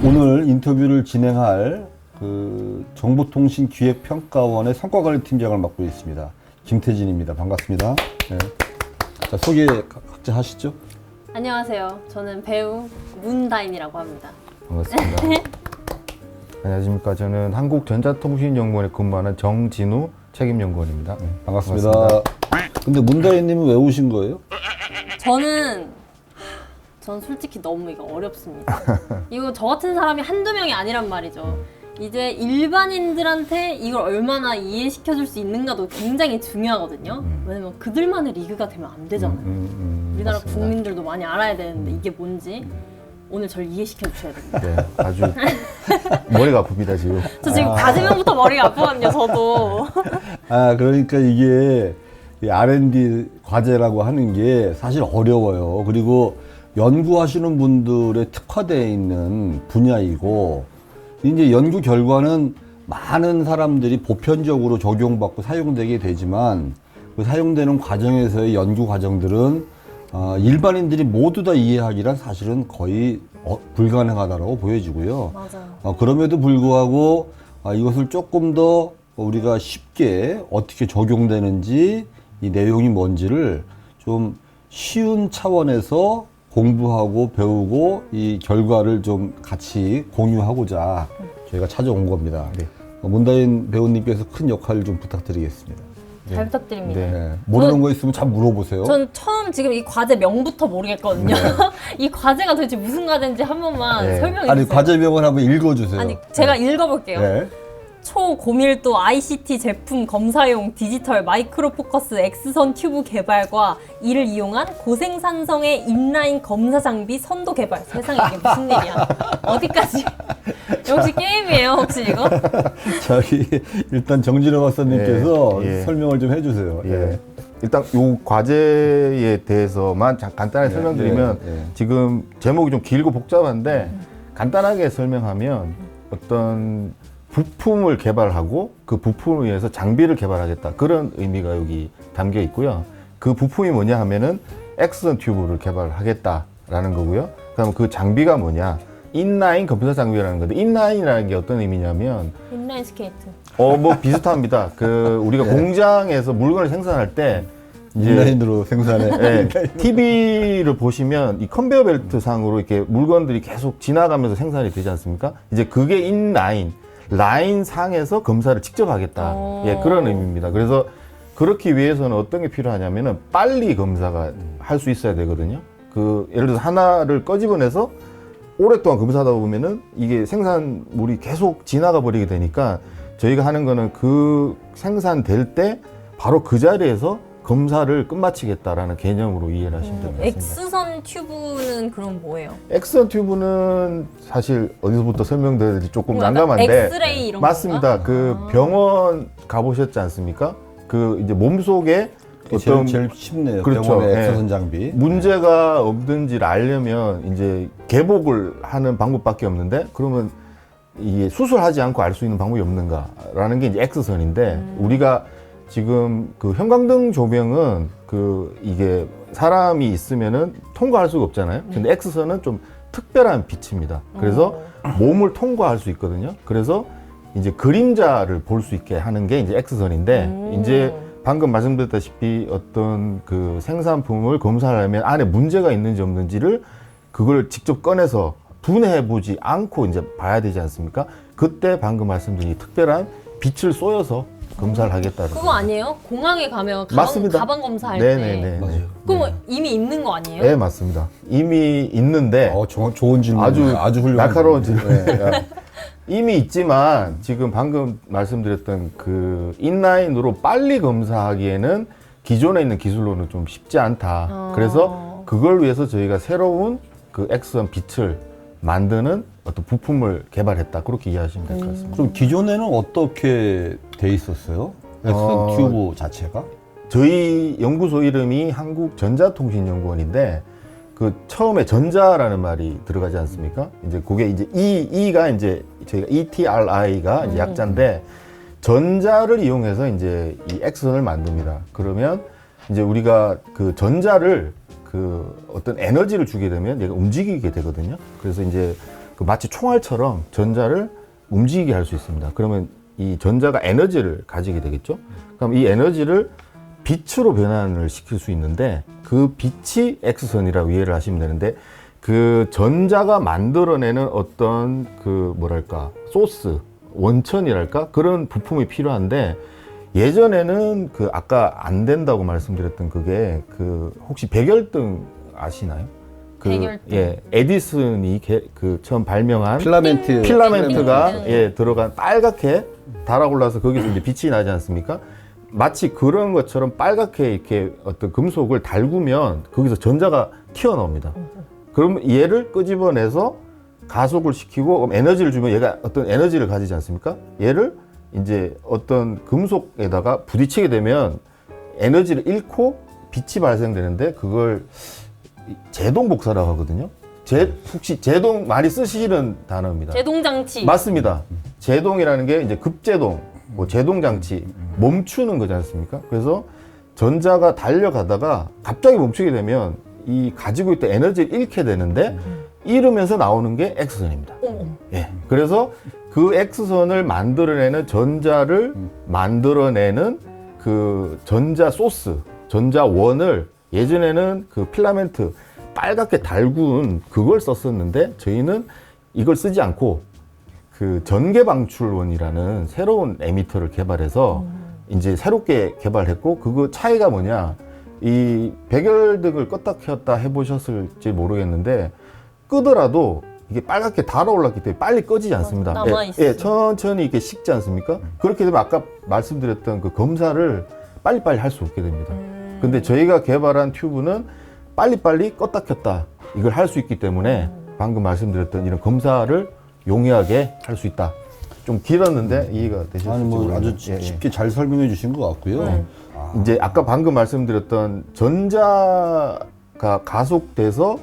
오늘 인터뷰를 진행할 정보통신기획평가원의 성과관리팀장을 맡고 있습니다. 김태진입니다. 반갑습니다. 네. 자, 소개 각자 하시죠. 안녕하세요. 저는 배우 문다인이라고 합니다. 반갑습니다. 안녕하십니까. 저는 한국전자통신연구원에 근무하는 정진우 책임연구원입니다. 반갑습니다. 근데 문다인님은 왜 오신 거예요? 저는 솔직히 너무 이거 어렵습니다. 이거 저 같은 사람이 한두 명이 아니란 말이죠. 이제 일반인들한테 이걸 얼마나 이해시켜줄 수 있는가도 굉장히 중요하거든요. 왜냐면 그들만의 리그가 되면 안 되잖아요. 우리나라 맞습니다. 국민들도 많이 알아야 되는데 이게 뭔지 오늘 절 이해시켜 주셔야 됩니다. 네, 아주 머리가 아픕니다 지금. 저 지금 과제명부터 머리가 아프거든요, 저도. 그러니까 이게 이 R&D 과제라고 하는 게 사실 어려워요. 그리고 연구하시는 분들의 특화되어 있는 분야이고, 이제 연구 결과는 많은 사람들이 보편적으로 적용받고 사용되게 되지만, 그 사용되는 과정에서의 연구 과정들은 일반인들이 모두 다 이해하기란 사실은 거의 불가능하다고 보여지고요. 맞아요. 그럼에도 불구하고 이것을 조금 더 우리가 쉽게 어떻게 적용되는지, 이 내용이 뭔지를 좀 쉬운 차원에서 공부하고 배우고 이 결과를 좀 같이 공유하고자 저희가 찾아온 겁니다. 네. 문다인 배우님께서 큰 역할을 좀 부탁드리겠습니다. 잘 부탁드립니다. 네. 네. 모르는 거 있으면 잘 물어보세요. 전 처음 지금 이 과제 명부터 모르겠거든요. 이 과제가 도대체 무슨 과제인지 한 번만 네. 설명해 아니, 주세요. 과제명을 한번 읽어주세요. 아니, 제가 읽어볼게요. 네. 초고밀도 ICT 제품 검사용 디지털 마이크로 포커스 X선 튜브 개발과 이를 이용한 고생산성의 인라인 검사 장비 선도 개발. 세상에 이게 무슨 일이야. 어디까지? 역시 게임이에요, 혹시 이거? 저기 일단 정진호 박사님께서 예. 설명을 좀 해주세요. 예. 일단 이 과제에 대해서만 간단하게 설명드리면 지금 제목이 좀 길고 복잡한데 간단하게 설명하면 어떤 부품을 개발하고 그 부품을 위해서 장비를 개발하겠다, 그런 의미가 여기 담겨 있고요. 그 부품이 뭐냐 하면은 X선 튜브를 개발하겠다라는 거고요. 그다음 그 장비가 뭐냐, 인라인 컴퓨터 장비라는 건데, 인라인이라는 게 어떤 의미냐면 인라인 스케이트. 뭐 비슷합니다. 우리가 공장에서 물건을 생산할 때 인라인으로 생산해. TV를 보시면 이 컨베이어 벨트 상으로 이렇게 물건들이 계속 지나가면서 생산이 되지 않습니까? 이제 그게 인라인, 라인 상에서 검사를 직접 하겠다. 그런 의미입니다. 그래서 그렇기 위해서는 어떤 게 필요하냐면은 빨리 검사가 할 수 있어야 되거든요. 예를 들어서 하나를 꺼집어내서 오랫동안 검사하다 보면은 이게 생산물이 계속 지나가 버리게 되니까 저희가 하는 거는 그 생산될 때 바로 그 자리에서 검사를 끝마치겠다라는 개념으로 이해를 하시면 될 것 같습니다. X선 튜브는 그럼 뭐예요? X선 튜브는 사실 어디서부터 설명드려야 될지 조금 뭐 약간 난감한데, 엑스레이 이런 맞습니다. 건가? 병원 가보셨지 않습니까? 이제 몸속에 제일 쉽네요. 그렇죠. 병원의 예. 엑서선 장비. 문제가 없는지를 알려면 이제 개복을 하는 방법밖에 없는데, 그러면 이게 수술하지 않고 알 수 있는 방법이 없는가라는 게 이제 X선인데, 우리가 지금 형광등 조명은 이게 사람이 있으면은 통과할 수가 없잖아요. 근데 X선은 좀 특별한 빛입니다. 그래서 몸을 통과할 수 있거든요. 그래서 이제 그림자를 볼 수 있게 하는 게 이제 X선인데, 이제 방금 말씀드렸다시피 어떤 생산품을 검사하려면 안에 문제가 있는지 없는지를 그걸 직접 꺼내서 분해해 보지 않고 이제 봐야 되지 않습니까? 그때 방금 말씀드린 특별한 빛을 쏘여서 검사를 하겠다는 그거 아니에요? 공항에 가면 맞습니다. 가방 검사할 네네네. 때. 맞아요. 그럼 이미 있는 거 아니에요? 네, 맞습니다. 이미 있는데 좋은 질문. 아주 훌륭한 날카로운 질문. 질문. 이미 있지만 지금 방금 말씀드렸던 인라인으로 빨리 검사하기에는 기존에 있는 기술로는 좀 쉽지 않다. 그래서 그걸 위해서 저희가 새로운 X선 빛을 만드는 어떤 부품을 개발했다, 그렇게 이해하시면 될 것 같습니다. 그럼 기존에는 어떻게 돼 있었어요? 엑선 튜브 자체가? 저희 연구소 이름이 한국전자통신연구원인데, 처음에 전자라는 말이 들어가지 않습니까? 이제 그게 이제 E가 이제 저희가 ETRI가 이제 약자인데, 전자를 이용해서 이제 이 X선을 만듭니다. 그러면 이제 우리가 전자를 어떤 에너지를 주게 되면 얘가 움직이게 되거든요. 그래서 이제 그 마치 총알처럼 전자를 움직이게 할 수 있습니다. 그러면 이 전자가 에너지를 가지게 되겠죠. 그럼 이 에너지를 빛으로 변환을 시킬 수 있는데 그 빛이 X선이라고 이해를 하시면 되는데 그 전자가 만들어내는 어떤 그 뭐랄까 소스, 원천이랄까 그런 부품이 필요한데 예전에는 그 아까 안 된다고 말씀드렸던 그게 그 혹시 백열등 아시나요? 그 백열등. 예, 에디슨이 그 처음 발명한 필라멘트가 예, 들어간 빨갛게 달아올라서 거기서 이제 빛이 나지 않습니까? 마치 그런 것처럼 빨갛게 이렇게 어떤 금속을 달구면 거기서 전자가 튀어나옵니다. 그럼 얘를 끄집어내서 가속을 시키고 그럼 에너지를 주면 얘가 어떤 에너지를 가지지 않습니까? 얘를 이제 어떤 금속에다가 부딪히게 되면 에너지를 잃고 빛이 발생되는데 그걸 제동복사라고 하거든요. 혹시 제동 많이 쓰시는 단어입니다. 제동장치. 맞습니다. 제동이라는 게 이제 급제동, 뭐 제동장치, 멈추는 거지 않습니까? 그래서 전자가 달려가다가 갑자기 멈추게 되면 이 가지고 있던 에너지를 잃게 되는데 잃으면서 나오는 게 X선입니다. 예. 그래서 그 X선을 만들어내는 전자를 만들어내는 그 전자 소스, 전자원을 예전에는 그 필라멘트 빨갛게 달군 그걸 썼었는데 저희는 이걸 쓰지 않고 그 전개방출원이라는 새로운 에미터를 개발해서 이제 새롭게 개발했고 그거 차이가 뭐냐 이 백열등을 껐다 켰다 해보셨을지 모르겠는데 끄더라도 이게 빨갛게 달아올랐기 때문에 빨리 꺼지지 않습니다. 남아있어요. 예, 천천히 이렇게 식지 않습니까? 그렇게 되면 아까 말씀드렸던 그 검사를 빨리빨리 할 수 없게 됩니다. 근데 저희가 개발한 튜브는 빨리빨리 껐다 켰다 이걸 할 수 있기 때문에 방금 말씀드렸던 이런 검사를 용이하게 할 수 있다. 좀 길었는데 이해가 되셨을지 아니 뭐 아주 모르겠네요. 예, 예. 쉽게 잘 설명해 주신 것 같고요. 네. 이제 아까 방금 말씀드렸던 전자가 가속돼서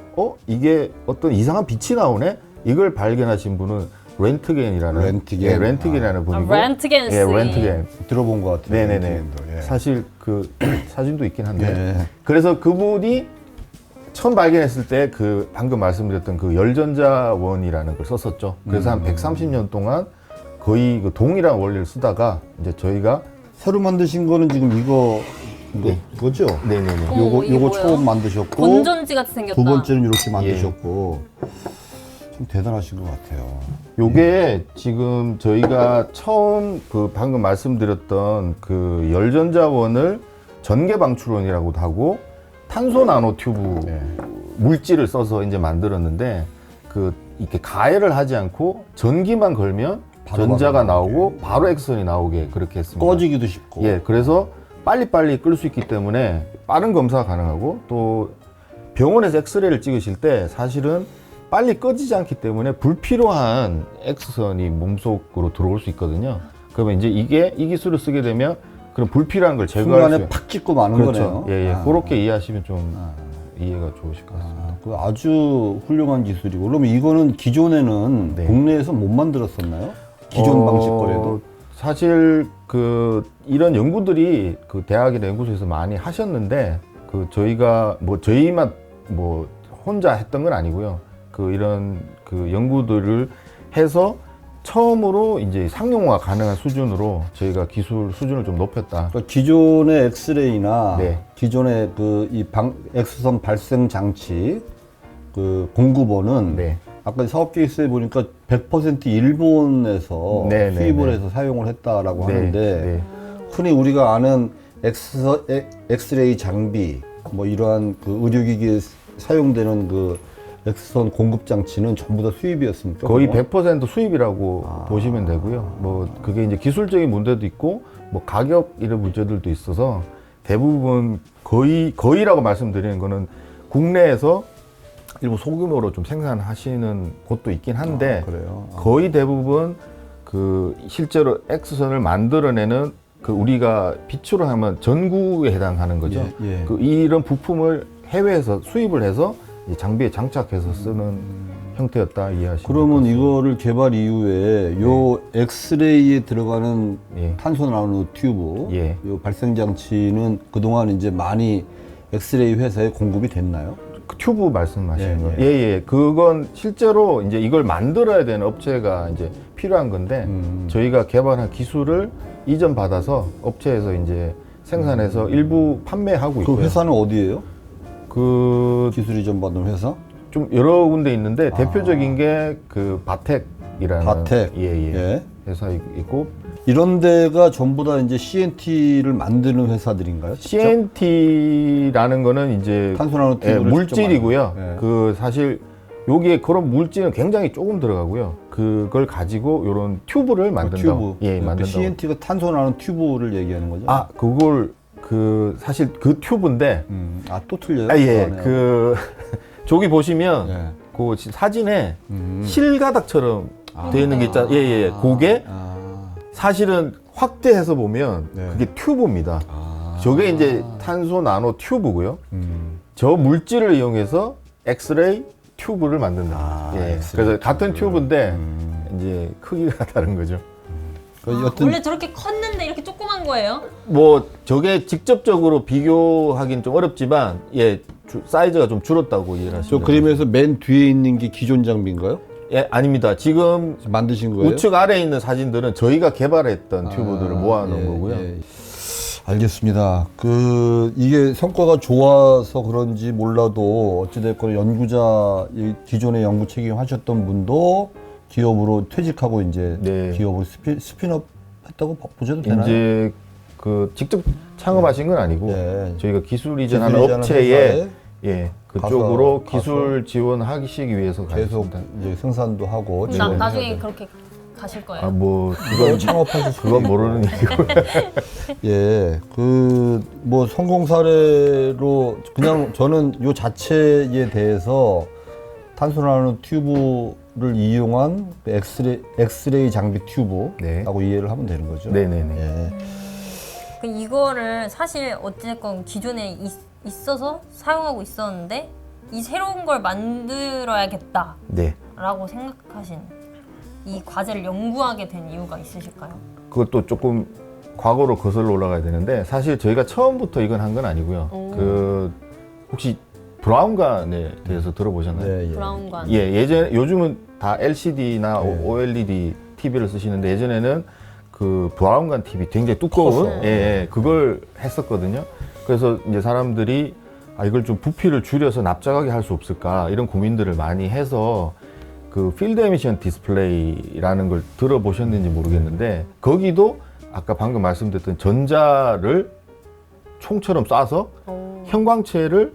이게 어떤 이상한 빛이 나오네 이걸 발견하신 분은 렌트겐이라는 렌트겐. 예, 렌트겐이라는 분이고 렌트겐 예, 씨. 렌트겐 들어본 것 같아요. 네네네 렌트겐도, 예. 사실 그 사진도 있긴 한데 네. 그래서 그분이 처음 발견했을 때 그 방금 말씀드렸던 그 열전자원이라는 걸 썼었죠. 그래서 한 130년 동안 거의 그 동일한 원리를 쓰다가 이제 저희가 새로 만드신 거는 지금 이거죠? 네네네 어, 이게 요거 뭐예요? 처음 만드셨고 건전지 같이 생겼다. 두 번째는 이렇게 만드셨고 좀 대단하신 것 같아요. 요게 지금 저희가 처음 그 방금 말씀드렸던 그 열전자원을 전개방출원이라고도 하고 탄소 나노 튜브 네. 물질을 써서 이제 만들었는데 그 이렇게 가열을 하지 않고 전기만 걸면 바로 전자가 나오게. 나오고 바로 X선이 나오게 그렇게 했습니다. 꺼지기도 쉽고. 예, 그래서 빨리빨리 끌 수 있기 때문에 빠른 검사가 가능하고 또 병원에서 엑스레이를 찍으실 때 사실은 빨리 꺼지지 않기 때문에 불필요한 X선이 몸속으로 들어올 수 있거든요. 그러면 이제 이 기술을 쓰게 되면 그런 불필요한 걸 제거할 수 순간에 팍 찍고 마는 그렇죠. 거네요. 예, 예. 아. 그렇게 이해하시면 좀 이해가 좋으실 것 같습니다. 그 아주 훌륭한 기술이고 그러면 이거는 기존에는 네. 국내에서 못 만들었었나요? 기존 방식 거래도? 사실 그 이런 연구들이 그 대학이나 연구소에서 많이 하셨는데 그 저희가 뭐 저희만 뭐 혼자 했던 건 아니고요. 그 이런 그 연구들을 해서 처음으로 이제 상용화 가능한 수준으로 저희가 기술 수준을 좀 높였다. 그러니까 기존의 엑스레이나 네. 기존의 그 이 엑스선 발생 장치 그 공급원은 네. 아까 사업 케이스에 보니까 100% 일본에서 네, 네, 수입을 네. 해서 사용을 했다라고 네, 하는데 네. 흔히 우리가 아는 엑스레이 장비 뭐 이러한 그 의료기기에 사용되는 그 엑스선 공급 장치는 전부 다 수입이었습니까? 거의 그거? 100% 수입이라고 보시면 되고요. 뭐 그게 이제 기술적인 문제도 있고 뭐 가격 이런 문제들도 있어서 대부분 거의라고 말씀드리는 거는 국내에서 일부 소규모로 좀 생산하시는 곳도 있긴 한데 그래요. 거의 대부분 그 실제로 X선을 만들어내는 그 우리가 빛으로 하면 전구에 해당하는 거죠. 예, 예. 그 이런 부품을 해외에서 수입을 해서 이 장비에 장착해서 쓰는 형태였다 이해하시면 그러면 될 것 이거를 개발 이후에 요 엑스레이에 들어가는 예. 탄소 나노 튜브, 예. 요 발생 장치는 그동안 이제 많이 엑스레이 회사에 공급이 됐나요? 튜브 말씀하시는 예, 거. 예. 그건 실제로 이제 이걸 만들어야 되는 업체가 이제 필요한 건데 저희가 개발한 기술을 이전 받아서 업체에서 이제 생산해서 일부 판매하고 그 있고요. 회사는 어디예요? 그 기술 이전 받은 회사? 좀 여러 군데 있는데 대표적인 게 그 바텍이라는 바텍. 예. 예. 회사 있고 이런 데가 전부 다 이제 CNT를 만드는 회사들인가요? 직접? CNT라는 거는 이제 탄소나노 예, 튜브를 물질이고요. 직접 만드는. 예. 그 사실 여기에 그런 물질은 굉장히 조금 들어가고요. 그걸 가지고 이런 튜브를 만든다고. 튜브. 예, 그 만든다고. CNT가 탄소나노 튜브를 얘기하는 거죠? 아, 그걸 그 사실 그 튜브인데 또 틀려요? 아, 예. 그거네요. 그 저기 보시면 예. 그 사진에 음. 실가닥처럼 되어 있는 게 있잖아요. 예. 그게 사실은 확대해서 보면 네. 그게 튜브입니다. 저게 이제 탄소 나노 튜브고요. 음. 저 물질을 이용해서 엑스레이 튜브를 만든다. 예. 엑스레이 그래서 같은 튜브인데 음. 이제 크기가 다른 거죠. 여튼 원래 저렇게 컸는데 이렇게 조그만 거예요? 뭐 저게 직접적으로 비교하기는 좀 어렵지만 예 사이즈가 좀 줄었다고 이해를 저 하시면 그림에서 맨 뒤에 있는 게 기존 장비인가요? 예 아닙니다. 지금 만드신 거예요? 우측 아래에 있는 사진들은 저희가 개발했던 튜브들을 모아놓은 예, 거고요. 예. 알겠습니다. 이게 성과가 좋아서 그런지 몰라도 어찌됐건 연구자, 이 기존에 연구 책임하셨던 분도 기업으로 퇴직하고 이제 네. 기업을 스핀업 했다고 보셔도 되나요? 이제 그 직접 창업하신 건 아니고 네. 저희가 기술 이전하는 기술 이전하는 업체에 회사에 예 그쪽으로 가서 기술 지원하시기 위해서 계속 가셨습니다. 이제 생산도 하고 그럼 지원을 나중에 해야 돼. 그렇게 가실 거예요? 아 뭐 그건 창업하실 수 그건 모르는 얘기고. 예, 뭐 성공 사례로 그냥 저는 요 자체에 대해서 탄소나노 튜브를 이용한 엑스레이 장비 튜브라고 네. 이해를 하면 되는 거죠. 네네네. 예. 그 이거를 사실 어쨌건 기존에 있어서 사용하고 있었는데 이 새로운 걸 만들어야겠다라고 네. 생각하신 이 과제를 연구하게 된 이유가 있으실까요? 그것도 조금 과거로 거슬러 올라가야 되는데 사실 저희가 처음부터 이건 한 건 아니고요. 그 혹시 브라운관에 대해서 들어보셨나요? 네, 예. 브라운관. 예전 요즘은 다 LCD나 네. OLED TV를 쓰시는데 예전에는 그 브라운관 TV 굉장히 두꺼운 컸어요. 그걸 했었거든요. 그래서 이제 사람들이 이걸 좀 부피를 줄여서 납작하게 할 수 없을까 이런 고민들을 많이 해서 그 필드 에미션 디스플레이라는 걸 들어보셨는지 모르겠는데 거기도 아까 방금 말씀드렸던 전자를 총처럼 쏴서 형광체를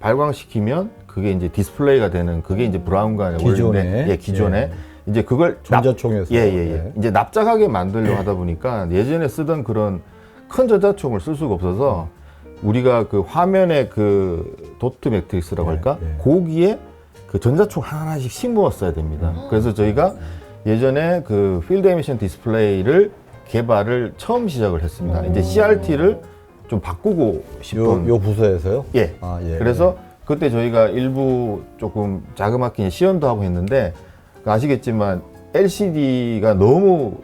발광시키면 그게 이제 디스플레이가 되는 그게 이제 브라운관의 기존에. 원리인데 기존에 예. 이제 그걸 전자총에서. 예. 이제 납작하게 만들려고 하다 보니까 예전에 쓰던 그런 큰 전자총을 쓸 수가 없어서 우리가 그 화면에 그 도트 매트릭스라고 예, 할까? 예. 거기에 그 전자총 하나씩 심부었어야 됩니다. 그래서 저희가 예전에 그 필드 에미션 디스플레이를 개발을 처음 시작을 했습니다. 이제 CRT를 좀 바꾸고 싶은 요 부서에서요? 예. 예. 그래서 그때 저희가 일부 조금 자그맣게 시연도 하고 했는데 아시겠지만 LCD가 너무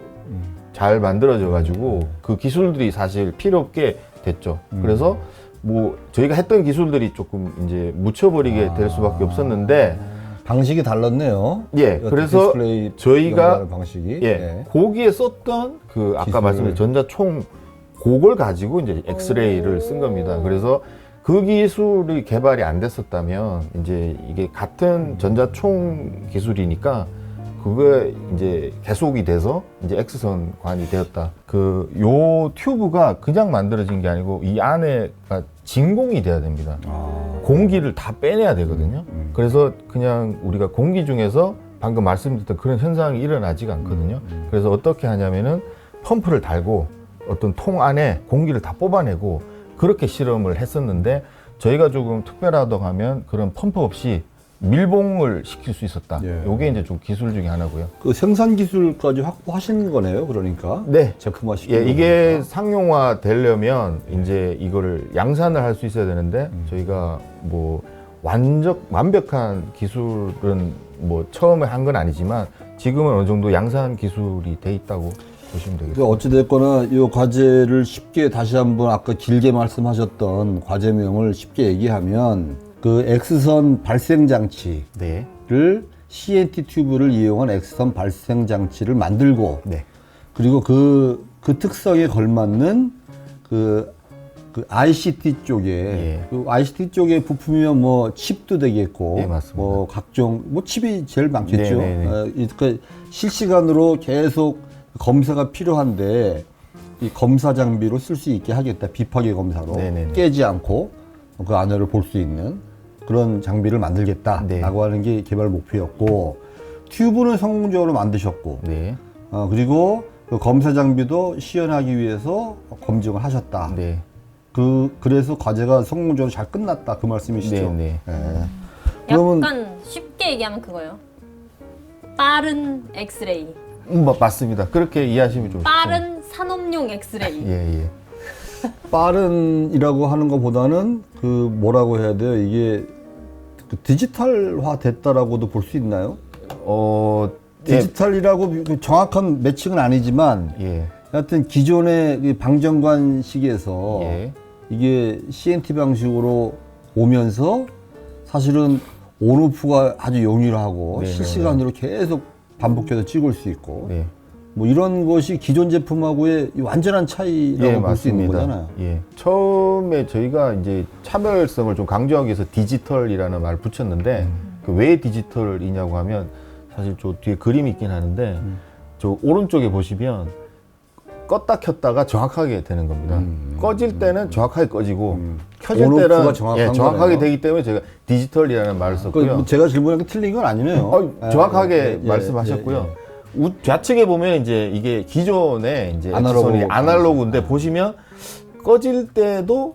잘 만들어져 가지고 그 기술들이 사실 필요 없게 됐죠. 그래서 뭐 저희가 했던 기술들이 조금 이제 묻혀버리게 될 수밖에 없었는데 방식이 달랐네요. 예. 그래서 디스플레이 저희가 연구하는 방식이 예. 거기에 썼던 그 아까 기술. 말씀드린 전자총 그걸 가지고 이제 엑스레이를 쓴 겁니다. 그래서 그 기술이 개발이 안 됐었다면 이제 이게 같은 전자총 기술이니까 그게 이제 계속이 돼서 이제 X선관이 되었다. 그 요 튜브가 그냥 만들어진 게 아니고 이 안에가 진공이 돼야 됩니다. 공기를 다 빼내야 되거든요. 그래서 그냥 우리가 공기 중에서 방금 말씀드렸던 그런 현상이 일어나지가 않거든요. 그래서 어떻게 하냐면은 펌프를 달고 어떤 통 안에 공기를 다 뽑아내고 그렇게 실험을 했었는데 저희가 조금 특별하다고 하면 그런 펌프 없이 밀봉을 시킬 수 있었다. 예. 요게 이제 좀 기술 중에 하나고요. 그 생산 기술까지 확보하신 거네요. 그러니까 네. 제품화 시키고. 예, 이게 상용화 되려면 이제 이거를 양산을 할 수 있어야 되는데 저희가 뭐 완벽한 기술은 뭐 처음에 한 건 아니지만 지금은 어느 정도 양산 기술이 돼 있다고 보시면 되겠습니다. 어찌됐거나 이 과제를 쉽게 다시 한번 아까 길게 말씀하셨던 과제명을 쉽게 얘기하면 그 X선 발생 장치를 네. CNT 튜브를 이용한 X선 발생 장치를 만들고 네. 그리고 그 특성에 걸맞는 그 ICT 쪽에 예. 그 ICT 쪽에 부품이면 뭐 칩도 되겠고 예, 맞습니다. 뭐 각종 뭐 칩이 제일 많겠죠. 네네네. 그러니까 실시간으로 계속 검사가 필요한데 이 검사 장비로 쓸 수 있게 하겠다. 비파괴 검사로 네네네. 깨지 않고 그 안을 볼 수 있는 그런 장비를 만들겠다라고 네. 하는 게 개발 목표였고 튜브는 성공적으로 만드셨고 네. 그리고 그 검사 장비도 시연하기 위해서 검증을 하셨다. 네. 그래서 과제가 성공적으로 잘 끝났다. 그 말씀이시죠? 네. 예. 그러면 약간 쉽게 얘기하면 그거예요. 빠른 엑스레이. 맞습니다. 그렇게 이해하시면 좀 빠른 산업용 엑스레이. 좋죠. 예, 예. 빠른이라고 하는 것보다는 그 뭐라고 해야 돼요? 이게 그 디지털화 됐다라고도 볼 수 있나요? 예. 디지털이라고 정확한 매칭은 아니지만 예. 하여튼 기존의 이 방정관식에서 예. 이게 CNT 방식으로 오면서 사실은 온오프가 아주 용이하고 네네네. 실시간으로 계속 반복해서 찍을 수 있고 네. 뭐 이런 것이 기존 제품하고의 이 완전한 차이라고 볼 수 있는 거잖아요. 예. 처음에 저희가 이제 차별성을 좀 강조하기 위해서 디지털이라는 말을 붙였는데 그 왜 디지털이냐고 하면 사실 저 뒤에 그림이 있긴 하는데 저 오른쪽에 보시면 껐다 켰다가 정확하게 되는 겁니다. 꺼질 때는 정확하게 꺼지고 켜질 온오프가 때는 정확한 정확하게 거네요. 되기 때문에 제가 디지털이라는 말을 썼고요. 뭐 제가 질문한 게 틀린 건 아니네요. 정확하게 말씀하셨고요. 좌측에 보면 이제 이게 기존의 이제 아날로그 아날로그인데 보시면 꺼질 때도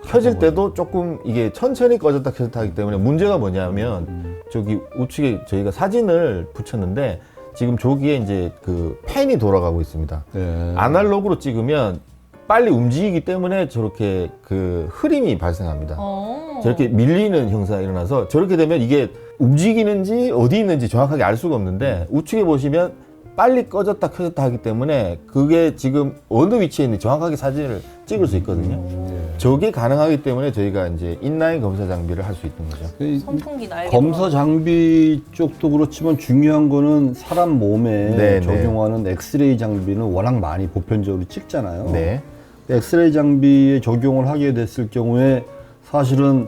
켜질 때도 조금 이게 천천히 꺼졌다 켜졌다 하기 때문에 문제가 뭐냐면 저기 우측에 저희가 사진을 붙였는데 지금 저기에 이제 그 펜이 돌아가고 있습니다. 네. 아날로그로 찍으면 빨리 움직이기 때문에 저렇게 그 흐림이 발생합니다. 저렇게 밀리는 형상이 일어나서 저렇게 되면 이게 움직이는지 어디 있는지 정확하게 알 수가 없는데 우측에 보시면 빨리 꺼졌다 켜졌다 하기 때문에 그게 지금 어느 위치에 있는지 정확하게 사진을 찍을 수 있거든요. 저게 가능하기 때문에 저희가 이제 인라인 검사 장비를 할 수 있는 거죠. 선풍기 날개. 검사 장비 쪽도 그렇지만 중요한 거는 사람 몸에 네, 적용하는 엑스레이 장비는 워낙 많이 보편적으로 찍잖아요. 네. 엑스레이 장비에 적용을 하게 됐을 경우에 사실은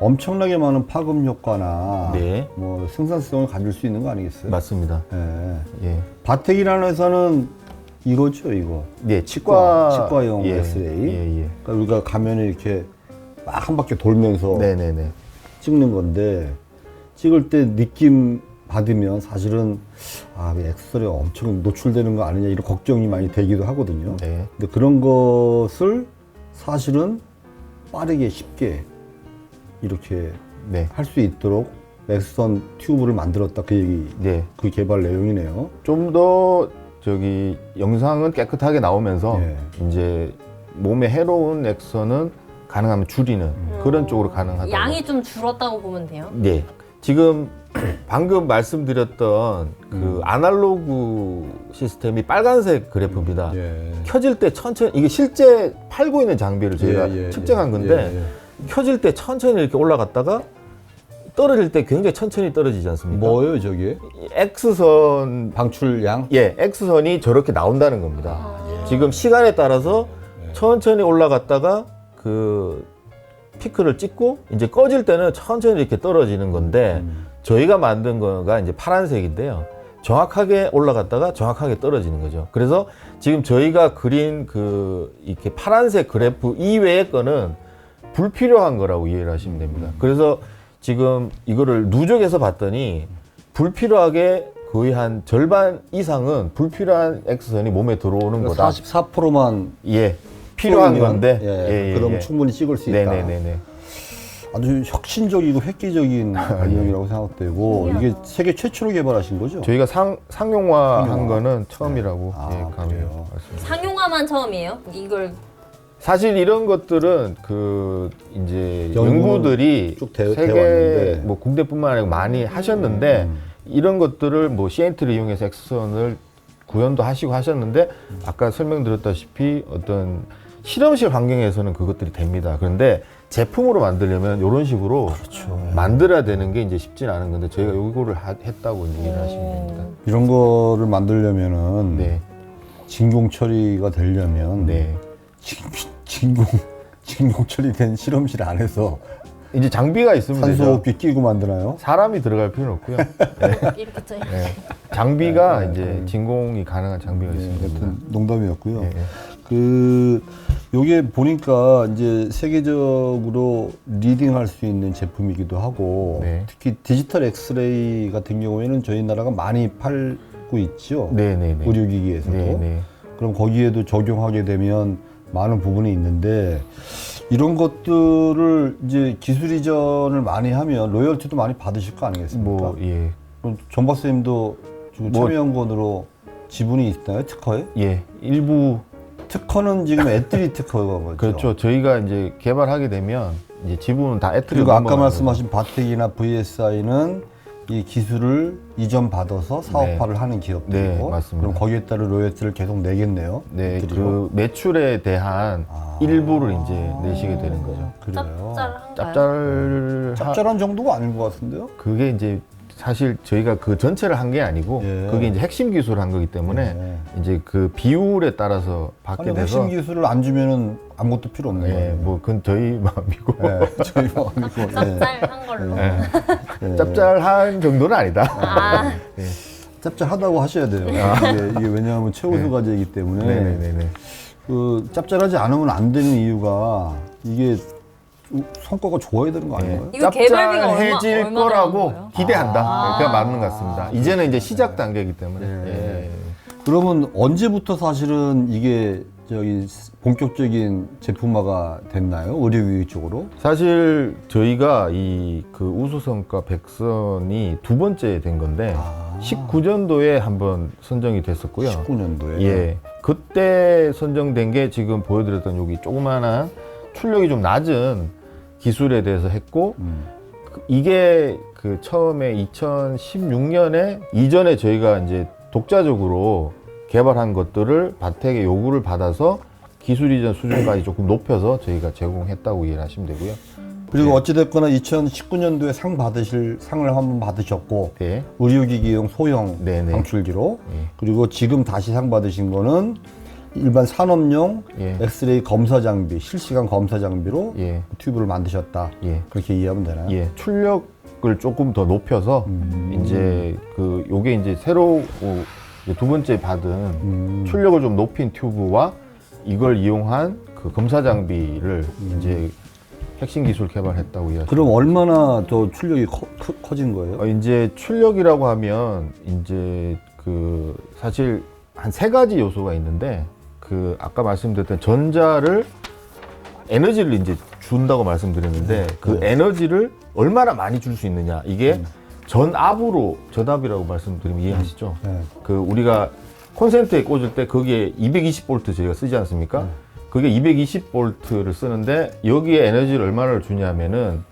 엄청나게 많은 파급 효과나 네. 뭐 생산성을 가질 수 있는 거 아니겠어요? 맞습니다. 예. 예. 바텍이라는 회사는 이거죠, 이거. 네, 치과용 예, 엑스레이. 예, 예. 그러니까 우리가 가면에 이렇게 막 한 바퀴 돌면서 네네네. 찍는 건데 찍을 때 느낌 받으면 사실은 엑스레이 엄청 노출되는 거 아니냐 이런 걱정이 많이 되기도 하거든요. 네. 근데 그런 것을 사실은 빠르게 쉽게 이렇게 네. 할 수 있도록 엑스선 튜브를 만들었다 그 얘기, 네. 그 개발 내용이네요. 좀 더 저기 영상은 깨끗하게 나오면서 예. 이제 몸에 해로운 액선은 가능하면 줄이는 그런 쪽으로 가능하다고. 양이 좀 줄었다고 보면 돼요. 네. 지금 방금 말씀드렸던 그 아날로그 시스템이 빨간색 그래프입니다. 예. 켜질 때 천천히 이게 실제 팔고 있는 장비를 저희가 측정한 건데 켜질 때 천천히 이렇게 올라갔다가 떨어질 때 굉장히 천천히 떨어지지 않습니까? 뭐예요, 저게? X선 방출량? 예, X선이 저렇게 나온다는 겁니다. 지금 시간에 따라서 천천히 올라갔다가 그 피크를 찍고 이제 꺼질 때는 천천히 이렇게 떨어지는 건데 저희가 만든 거가 이제 파란색인데요. 정확하게 올라갔다가 정확하게 떨어지는 거죠. 그래서 지금 저희가 그린 그 이렇게 파란색 그래프 이외의 거는 불필요한 거라고 이해를 하시면 됩니다. 그래서 지금 이거를 누적해서 봤더니 불필요하게 거의 한 절반 이상은 불필요한 X선이 몸에 들어오는 거다. 44%만 예, 필요한 건데. 그러면 충분히 찍을 수 있다. 네네네네. 아주 혁신적이고 획기적인 발명이라고 생각되고 이게 세계 최초로 개발하신 거죠? 저희가 상용화한 상용화. 거는 처음이라고 감히 그래요? 말씀드립니다. 상용화만 처음이에요? 이걸 사실 이런 것들은 그 이제 연구는 연구들이 쭉 되어 세계 왔는데. 뭐 국내뿐만 아니라 많이 하셨는데 이런 것들을 뭐 CNT를 이용해서 X선을 구현도 하시고 하셨는데 아까 설명드렸다시피 어떤 실험실 환경에서는 그것들이 됩니다. 그런데 제품으로 만들려면 이런 식으로 그렇죠. 만들어야 되는 게 이제 쉽진 않은 건데 저희가 요거를 했다고 얘기를 하시면 됩니다. 이런 거를 만들려면은 네, 진공 처리가 되려면 네. 진공 처리된 실험실 안에서 이제 장비가 있으면 되죠. 산소호흡기 끼고 만드나요? 사람이 들어갈 필요는 없고요. 이렇게 쪄. 네. 장비가 이제 진공이 가능한 장비가 있습니다. 하여튼 농담이었고요. 네. 그 요게 보니까 이제 세계적으로 리딩할 수 있는 제품이기도 하고 네. 특히 디지털 엑스레이 같은 경우에는 저희 나라가 많이 팔고 있죠. 네네네. 의료기기에서도. 네네. 그럼 거기에도 적용하게 되면 많은 부분이 있는데 이런 것들을 이제 기술 이전을 많이 하면 로열티도 많이 받으실 거 아니겠습니까? 뭐, 예. 그럼 정 박사님도 지금 뭐- 참여연구원으로 지분이 있나요? 특허에? 예. 일부, 특허는 지금 애들이 특허가 거죠. 그렇죠. 저희가 이제 개발하게 되면 이제 지분은 다 애트리 그리고 아까 말씀하신 바텍이나 VSI는 이 기술을 이전 받아서 사업화를 하는 기업들이고, 네, 맞습니다. 그럼 거기에 따른 로열티를 계속 내겠네요. 네, 애들이요? 그 매출에 대한 아. 일부를 이제 내시게 되는 거죠. 그래요. 짭짤한가요? 짭짤한 정도가 아닌 것 같은데요? 그게 이제 사실 저희가 그 전체를 한 게 아니고 예. 그게 이제 핵심 기술을 한 거기 때문에 예. 이제 그 비율에 따라서 받게 아니, 돼서 핵심 기술을 안 주면은 아무것도 필요 없는 예, 거예요. 뭐 그건 저희 마음이고 예, 저희 마음이고. 짭짤한 걸로. 예. 짭짤한 정도는 아니다. 아, 예. 짭짤하다고 하셔야 돼요. 이게 왜냐하면 최우수 과제이기 때문에 네네네. 그 짭짤하지 않으면 안 되는 이유가 이게 성과가 좋아야 되는 거 아닌가요? 이거 개발비가 짭짤해질 얼마나 거라고 나오는 거예요? 기대한다. 아. 그게 맞는 것 같습니다. 이제는 이제 시작 단계이기 때문에. 네. 예. 그러면 언제부터 사실은 이게 저기 본격적인 제품화가 됐나요? 의료기기 쪽으로? 사실 저희가 이 그 우수성과 100선이 두 번째 된 건데 19년도에 한번 선정이 됐었고요. 19년도에. 예. 그때 선정된 게 지금 보여드렸던 여기 조그만한 출력이 좀 낮은 기술에 대해서 했고 이게 그 처음에 2016년에 이전에 저희가 이제 독자적으로 개발한 것들을 바텍의 요구를 받아서 기술 이전 수준까지 조금 높여서 저희가 제공했다고 이해를 하시면 되고요. 그리고 네. 어찌됐거나 2019년도에 상을 한번 받으셨고 네. 의료기기용 소형 네네. 방출기로 예. 그리고 지금 다시 상 받으신 거는 일반 산업용 예. 엑스레이 검사 장비, 실시간 검사 장비로 예. 튜브를 만드셨다. 예. 그렇게 이해하면 되나요? 예. 출력을 조금 더 높여서 이제 그 요게 이제 새로 이제 두 번째 받은 출력을 좀 높인 튜브와 이걸 이용한 그 검사 장비를 이제 핵심 기술 개발했다고 이해하시면 그럼 얼마나 더 출력이 커진 거예요? 이제 출력이라고 하면 이제 그 사실 한 세 가지 요소가 있는데 그 아까 말씀드렸던 전자를 에너지를 이제 준다고 말씀드렸는데 그 에너지를 얼마나 많이 줄 수 있느냐 이게 전압이라고 말씀드리면 이해하시죠? 네. 그 우리가 콘센트에 꽂을 때 거기에 220V 저희가 쓰지 않습니까? 그게 220V를 쓰는데 여기에 에너지를 얼마를 주냐면은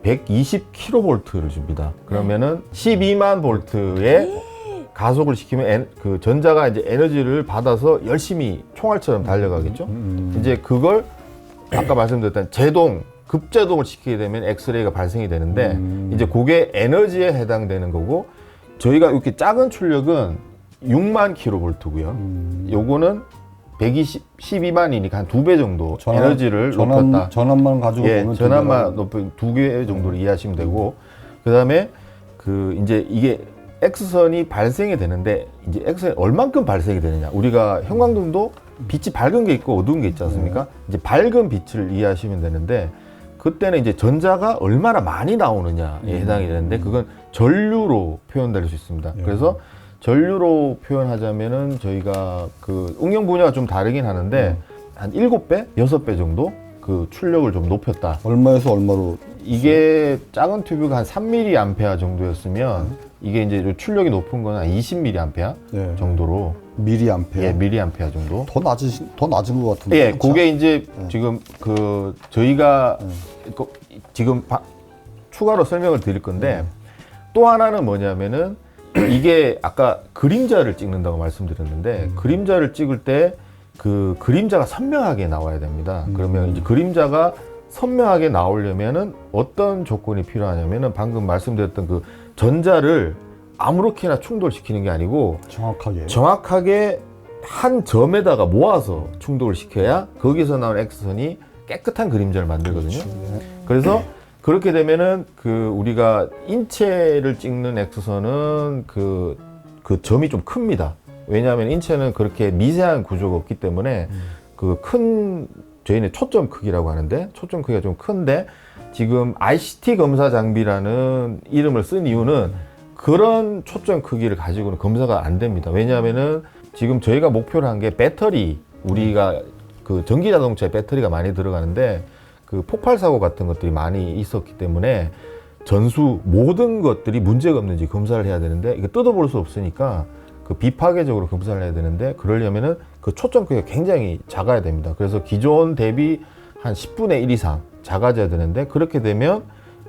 120kV를 줍니다. 그러면은 12만 볼트의 가속을 시키면 그 전자가 이제 에너지를 받아서 열심히 총알처럼 달려가겠죠. 이제 그걸 아까 말씀드렸던 급제동을 시키게 되면 엑스레이가 발생이 되는데 이제 그게 에너지에 해당되는 거고 저희가 이렇게 작은 출력은 6만 kV고요. 요거는 12만이니까 한 2배 정도 에너지를 높였다. 전압만 가지고 예, 보면 전압만 높인 2개 정도로 이해하시면 되고 그다음에 그 이제 이게 X선이 발생이 되는데 이제 X선이 얼만큼 발생이 되느냐. 우리가 형광등도 빛이 밝은 게 있고 어두운 게 있지 않습니까? 이제 밝은 빛을 이해하시면 되는데 그때는 이제 전자가 얼마나 많이 나오느냐에 해당이 되는데 그건 전류로 표현될 수 있습니다. 그래서 전류로 표현하자면은 저희가 그 응용 분야가 좀 다르긴 하는데 한 7배, 6배 정도 그 출력을 좀 높였다. 얼마에서 얼마로? 이게 작은 튜브가 한 3mA 정도였으면 이게 이제 요 출력이 높은 건 한 20mA 네. 정도로 미리암페어. 예, 미리암페어 정도. 더 낮은 것 같은데. 예, 그렇죠? 그게 이제 지금 그 저희가 그 지금 추가로 설명을 드릴 건데 또 하나는 뭐냐면은 이게 아까 그림자를 찍는다고 말씀드렸는데 그림자를 찍을 때 그 그림자가 선명하게 나와야 됩니다. 그러면 이제 그림자가 선명하게 나오려면은 어떤 조건이 필요하냐면은 방금 말씀드렸던 그 전자를 아무렇게나 충돌시키는 게 아니고 정확하게 한 점에다가 모아서 충돌을 시켜야 거기서 나온 X선이 깨끗한 그림자를 만들거든요. 그래서 그렇게 되면은 그 우리가 인체를 찍는 X선은 그 점이 좀 큽니다. 왜냐하면 인체는 그렇게 미세한 구조가 없기 때문에 그 큰 저희는 초점 크기라고 하는데 초점 크기가 좀 큰데 지금 ICT 검사 장비라는 이름을 쓴 이유는 그런 초점 크기를 가지고는 검사가 안 됩니다. 왜냐하면은 지금 저희가 목표로 한 게 배터리, 우리가 그 전기 자동차에 배터리가 많이 들어가는데 그 폭발 사고 같은 것들이 많이 있었기 때문에 전수 모든 것들이 문제가 없는지 검사를 해야 되는데 이거 뜯어볼 수 없으니까 그 비파괴적으로 검사를 해야 되는데 그러려면은 그 초점 크기가 굉장히 작아야 됩니다. 그래서 기존 대비 한 10분의 1 이상 작아져야 되는데 그렇게 되면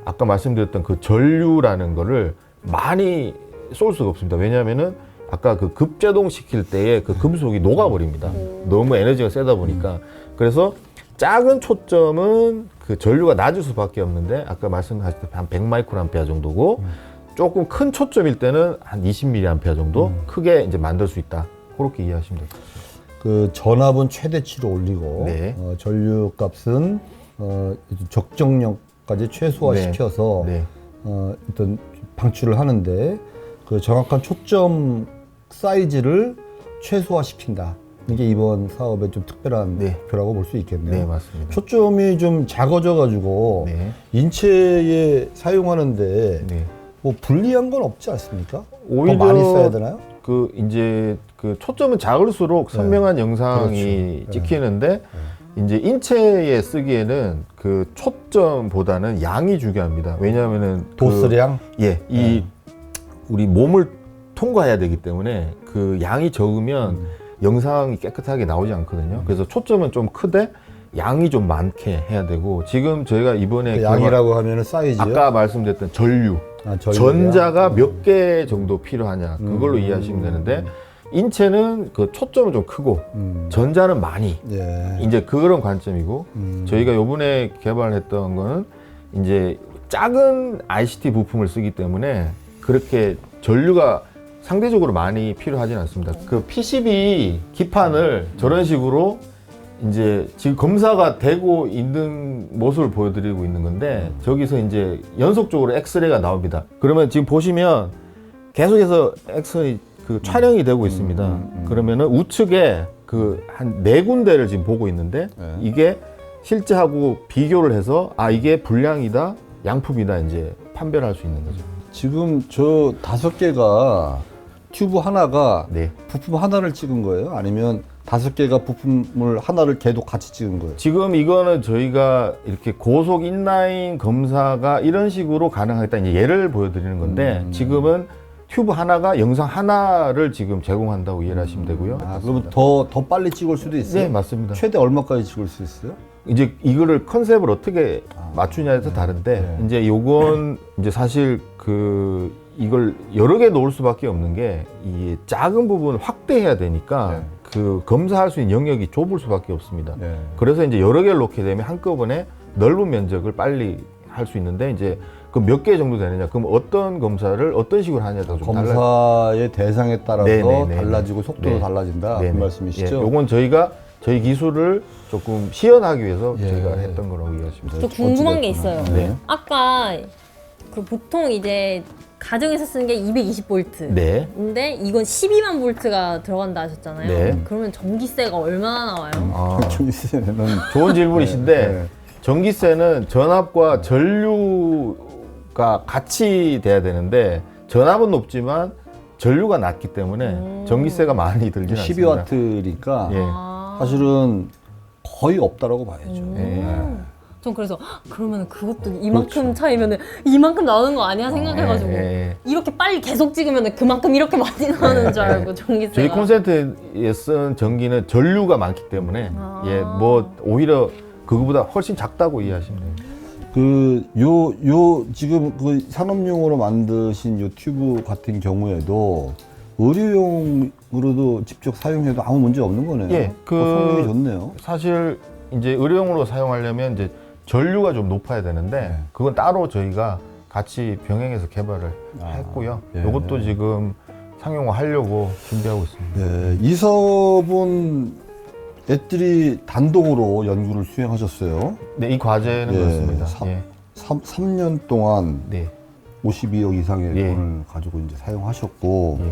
아까 말씀드렸던 그 전류라는 거를 많이 쏠 수가 없습니다. 왜냐하면은 아까 그 급제동 시킬 때에 그 금속이 녹아버립니다. 너무 에너지가 세다 보니까. 그래서 작은 초점은 그 전류가 낮을 수밖에 없는데 아까 말씀하셨던 한 100마이크로암페어 정도고 조금 큰 초점일 때는 한 20mA 정도 크게 이제 만들 수 있다. 그렇게 이해하시면 될 것 같습니다. 그 전압은 최대치로 올리고 네. 전류 값은 적정량까지 최소화시켜서 네. 어떤 방출을 하는데 그 정확한 초점 사이즈를 최소화시킨다. 이게 이번 사업의 좀 특별한 네. 목표라고 볼 수 있겠네요. 네, 맞습니다. 초점이 좀 작아져가지고 네. 인체에 사용하는데 네. 뭐 불리한 건 없지 않습니까? 오히려 더 많이 써야 되나요? 그 이제 그 초점은 작을수록 선명한 영상이 그렇죠. 찍히는데 이제 인체에 쓰기에는 그 초점보다는 양이 중요합니다. 왜냐하면은 도스량? 이 우리 몸을 통과해야 되기 때문에 그 양이 적으면 영상이 깨끗하게 나오지 않거든요. 그래서 초점은 좀 크되 양이 좀 많게 해야 되고 지금 저희가 이번에 그 양이라고 하면은 사이즈요? 아까 말씀드렸던 전류 전자가 몇 개 정도 필요하냐 그걸로 이해하시면 되는데 인체는 그 초점은 좀 크고 전자는 많이 예. 이제 그런 관점이고 저희가 요번에 개발했던 거는 이제 작은 ICT 부품을 쓰기 때문에 그렇게 전류가 상대적으로 많이 필요하진 않습니다. 그 PCB 기판을 저런 식으로 이제 지금 검사가 되고 있는 모습을 보여드리고 있는 건데 저기서 이제 연속적으로 엑스레이가 나옵니다. 그러면 지금 보시면 계속해서 엑스레이 그 촬영이 되고 있습니다. 그러면은 우측에 그 한 4군데를 지금 보고 있는데 이게 실제하고 비교를 해서 아 이게 불량이다 양품이다 이제 판별할 수 있는 거죠. 지금 저 5개가 튜브 하나가 네. 부품 하나를 찍은 거예요? 아니면 5개가 부품을 하나를 걔도 같이 찍은 거예요? 지금 이거는 저희가 이렇게 고속 인라인 검사가 이런 식으로 가능하겠다 이제 예를 보여드리는 건데 지금은 튜브 하나가 영상 하나를 지금 제공한다고 이해를 하시면 되고요. 아, 그러면 더 빨리 찍을 수도 있어요? 네, 맞습니다. 최대 얼마까지 찍을 수 있어요? 이제 이거를 컨셉을 어떻게 맞추냐에 따라 다른데 이제 요건 이제 사실 그 이걸 여러 개 놓을 수밖에 없는 게 이 작은 부분을 확대해야 되니까 그 검사할 수 있는 영역이 좁을 수밖에 없습니다. 네. 그래서 이제 여러 개를 놓게 되면 한꺼번에 넓은 면적을 빨리 할 수 있는데 이제 그 몇 개 정도 되느냐 그럼 어떤 검사를 어떤 식으로 하냐가 좀 검사의 대상에 따라서 네네네네. 달라지고 속도도 네. 달라진다 그 네네. 말씀이시죠? 예, 요건 저희 기술을 조금 시연하기 위해서 예. 저희가 했던 거라고 이해하시면 저 됩니다. 궁금한 게 있어요. 네. 아까 그 보통 이제 가정에서 쓰는 게 220V. 네. 근데 이건 12만 볼트가 들어간다 하셨잖아요. 네. 그러면 전기세가 얼마나 나와요? 아, 좀 있으면은 좋은 질문이신데 네. 전기세는 전압과 전류가 같이 돼야 되는데 전압은 높지만 전류가 낮기 때문에 전기세가 많이 들진 않습니다. 12W니까 예. 아. 사실은 거의 없다라고 봐야죠. 예. 전 그래서 그러면 그것도 이만큼 차이면은 이만큼 나오는 거 아니야 생각해가지고 예. 이렇게 빨리 계속 찍으면은 그만큼 이렇게 많이 나오는 줄 알고 전기세가. 저희 콘센트에 쓴 전기는 전류가 많기 때문에 예, 뭐 오히려 그거보다 훨씬 작다고 이해하시면 돼요. 지금 그 산업용으로 만드신 요 튜브 같은 경우에도 의료용으로도 직접 사용해도 아무 문제 없는 거네요. 예, 성능이 좋네요. 사실 이제 의료용으로 사용하려면 이제 전류가 좀 높아야 되는데 그건 따로 저희가 같이 병행해서 개발을 했고요. 예. 이것도 지금 상용화하려고 준비하고 있습니다. 네, 이 사업은 애들이 단독으로 연구를 수행하셨어요. 네, 이 과제는 예, 그렇습니다. 삼- 예. 3년 동안 네. 52억 이상의 예. 돈을 가지고 이제 사용하셨고, 예.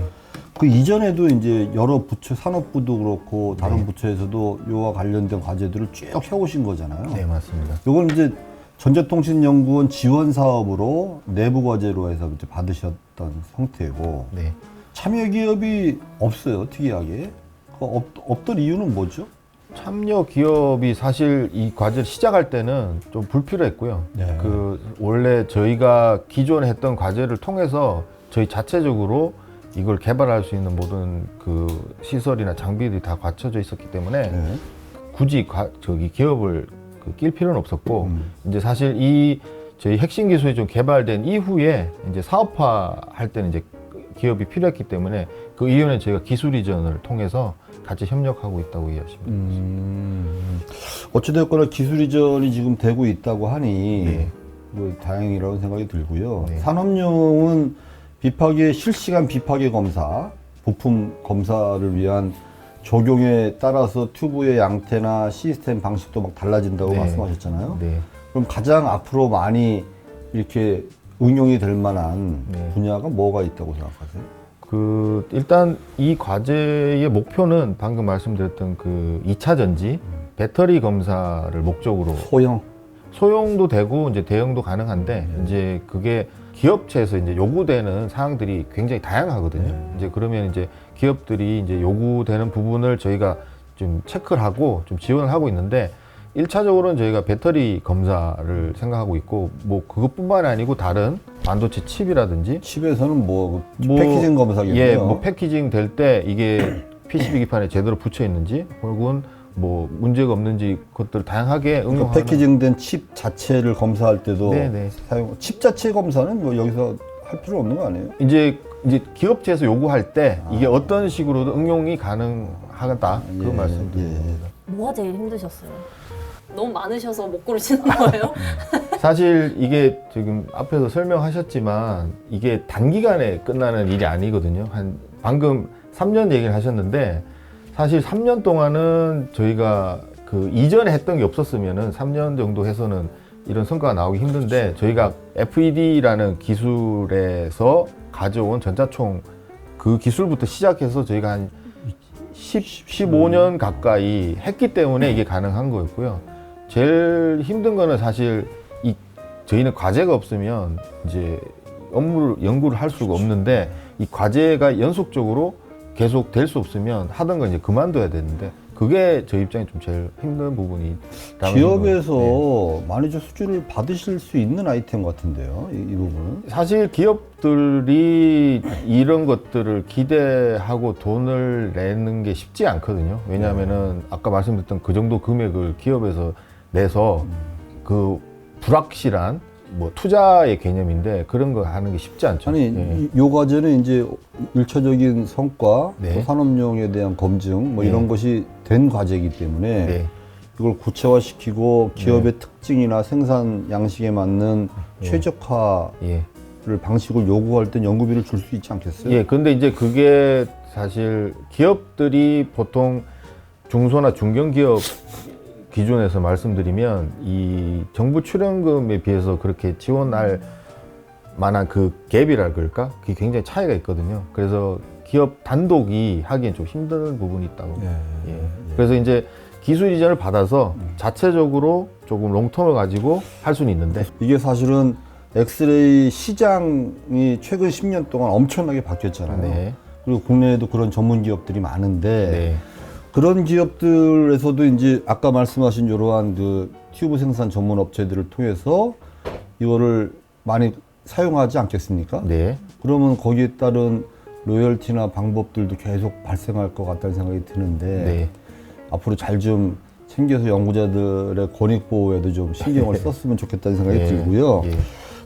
그 이전에도 이제 여러 부처, 산업부도 그렇고 다른 네. 부처에서도 이와 관련된 과제들을 쭉 해오신 거잖아요. 네, 맞습니다. 이건 이제 전자통신연구원 지원 사업으로 내부 과제로 해서 이제 받으셨던 형태고, 네. 참여 기업이 없어요, 특이하게. 없던 이유는 뭐죠? 참여 기업이 사실 이 과제를 시작할 때는 좀 불필요했고요. 네. 그 원래 저희가 기존에 했던 과제를 통해서 저희 자체적으로 이걸 개발할 수 있는 모든 그 시설이나 장비들이 다 갖춰져 있었기 때문에 네. 굳이 기업을 낄 필요는 없었고 이제 사실 이 저희 핵심 기술이 좀 개발된 이후에 이제 사업화 할 때는 이제 기업이 필요했기 때문에 그 이후에는 저희가 기술 이전을 통해서 같이 협력하고 있다고 이해하시면 됩니다. 어찌됐거나 기술 이전이 지금 되고 있다고 하니 네. 뭐 다행이라고 생각이 들고요. 네. 산업용은 비파기의 실시간 비파기 검사, 부품 검사를 위한 적용에 따라서 튜브의 양태나 시스템 방식도 막 달라진다고 네. 말씀하셨잖아요. 네. 그럼 가장 앞으로 많이 이렇게 응용이 될 만한 네. 분야가 뭐가 있다고 생각하세요? 일단 이 과제의 목표는 방금 말씀드렸던 그 2차 전지 배터리 검사를 목적으로 소형도 되고 이제 대형도 가능한데 이제 그게 기업체에서 이제 요구되는 사항들이 굉장히 다양하거든요. 이제 그러면 이제 기업들이 이제 요구되는 부분을 저희가 좀 체크를 하고 좀 지원을 하고 있는데 1차적으로는 저희가 배터리 검사를 생각하고 있고 뭐 그것뿐만 아니고 다른 반도체 칩이라든지 칩에서는 뭐 패키징 검사겠네요. 예, 뭐 패키징 될 때 이게 PCB 기판에 제대로 붙여 있는지 혹은 뭐 문제가 없는지 그것들 다양하게 응용하는 패키징된 칩 자체를 검사할 때도 네네. 칩 자체 검사는 뭐 여기서 할 필요 없는 거 아니에요? 이제 기업체에서 요구할 때 이게 어떤 식으로도 응용이 가능하다 그 예, 말씀드립니다. 뭐가 제일 힘드셨어요? 너무 많으셔서 못 고르시는 거예요? 사실 이게 지금 앞에서 설명하셨지만 이게 단기간에 끝나는 일이 아니거든요. 방금 3년 얘기를 하셨는데 사실 3년 동안은 저희가 그 이전에 했던 게 없었으면은 3년 정도 해서는 이런 성과가 나오기 힘든데 저희가 FED라는 기술에서 가져온 전자총 그 기술부터 시작해서 저희가 한 15년 가까이 했기 때문에 이게 가능한 거였고요. 제일 힘든 거는 사실 저희는 과제가 없으면 이제 연구를 할 수가 없는데 이 과제가 연속적으로 계속 될 수 없으면 하던 건 이제 그만둬야 되는데 그게 저희 입장에 좀 제일 힘든 부분이 기업에서 많이 좀 수주를 받으실 수 있는 아이템 같은데요, 이 부분은. 사실 기업들이 이런 것들을 기대하고 돈을 내는 게 쉽지 않거든요. 왜냐하면은 아까 말씀드렸던 그 정도 금액을 기업에서 내서 그 불확실한 뭐 투자의 개념인데 그런 거 하는 게 쉽지 않죠. 아니, 예. 요 과제는 이제 1차적인 성과, 네. 또 산업용에 대한 검증, 뭐 네. 이런 것이 된 과제이기 때문에 네. 이걸 구체화시키고 기업의 특징이나 생산 양식에 맞는 네. 최적화를 예. 방식을 요구할 땐 연구비를 줄 수 있지 않겠어요? 예, 근데 이제 그게 사실 기업들이 보통 중소나 중견기업 기준에서 말씀드리면 이 정부 출연금에 비해서 그렇게 지원할 만한 그 갭이라 그럴까? 그게 굉장히 차이가 있거든요. 그래서 기업 단독이 하기엔 좀 힘든 부분이 있다고. 예. 예. 그래서 이제 기술 이전을 받아서 자체적으로 조금 롱텀을 가지고 할 수는 있는데 이게 사실은 엑스레이 시장이 최근 10년 동안 엄청나게 바뀌었잖아요. 네. 그리고 국내에도 그런 전문 기업들이 많은데 네. 그런 기업들에서도 이제 아까 말씀하신 이러한 그 튜브 생산 전문 업체들을 통해서 이거를 많이 사용하지 않겠습니까? 네. 그러면 거기에 따른 로열티나 방법들도 계속 발생할 것 같다는 생각이 드는데 네. 앞으로 잘 좀 챙겨서 연구자들의 권익 보호에도 좀 신경을 썼으면 좋겠다는 생각이 네. 들고요. 예.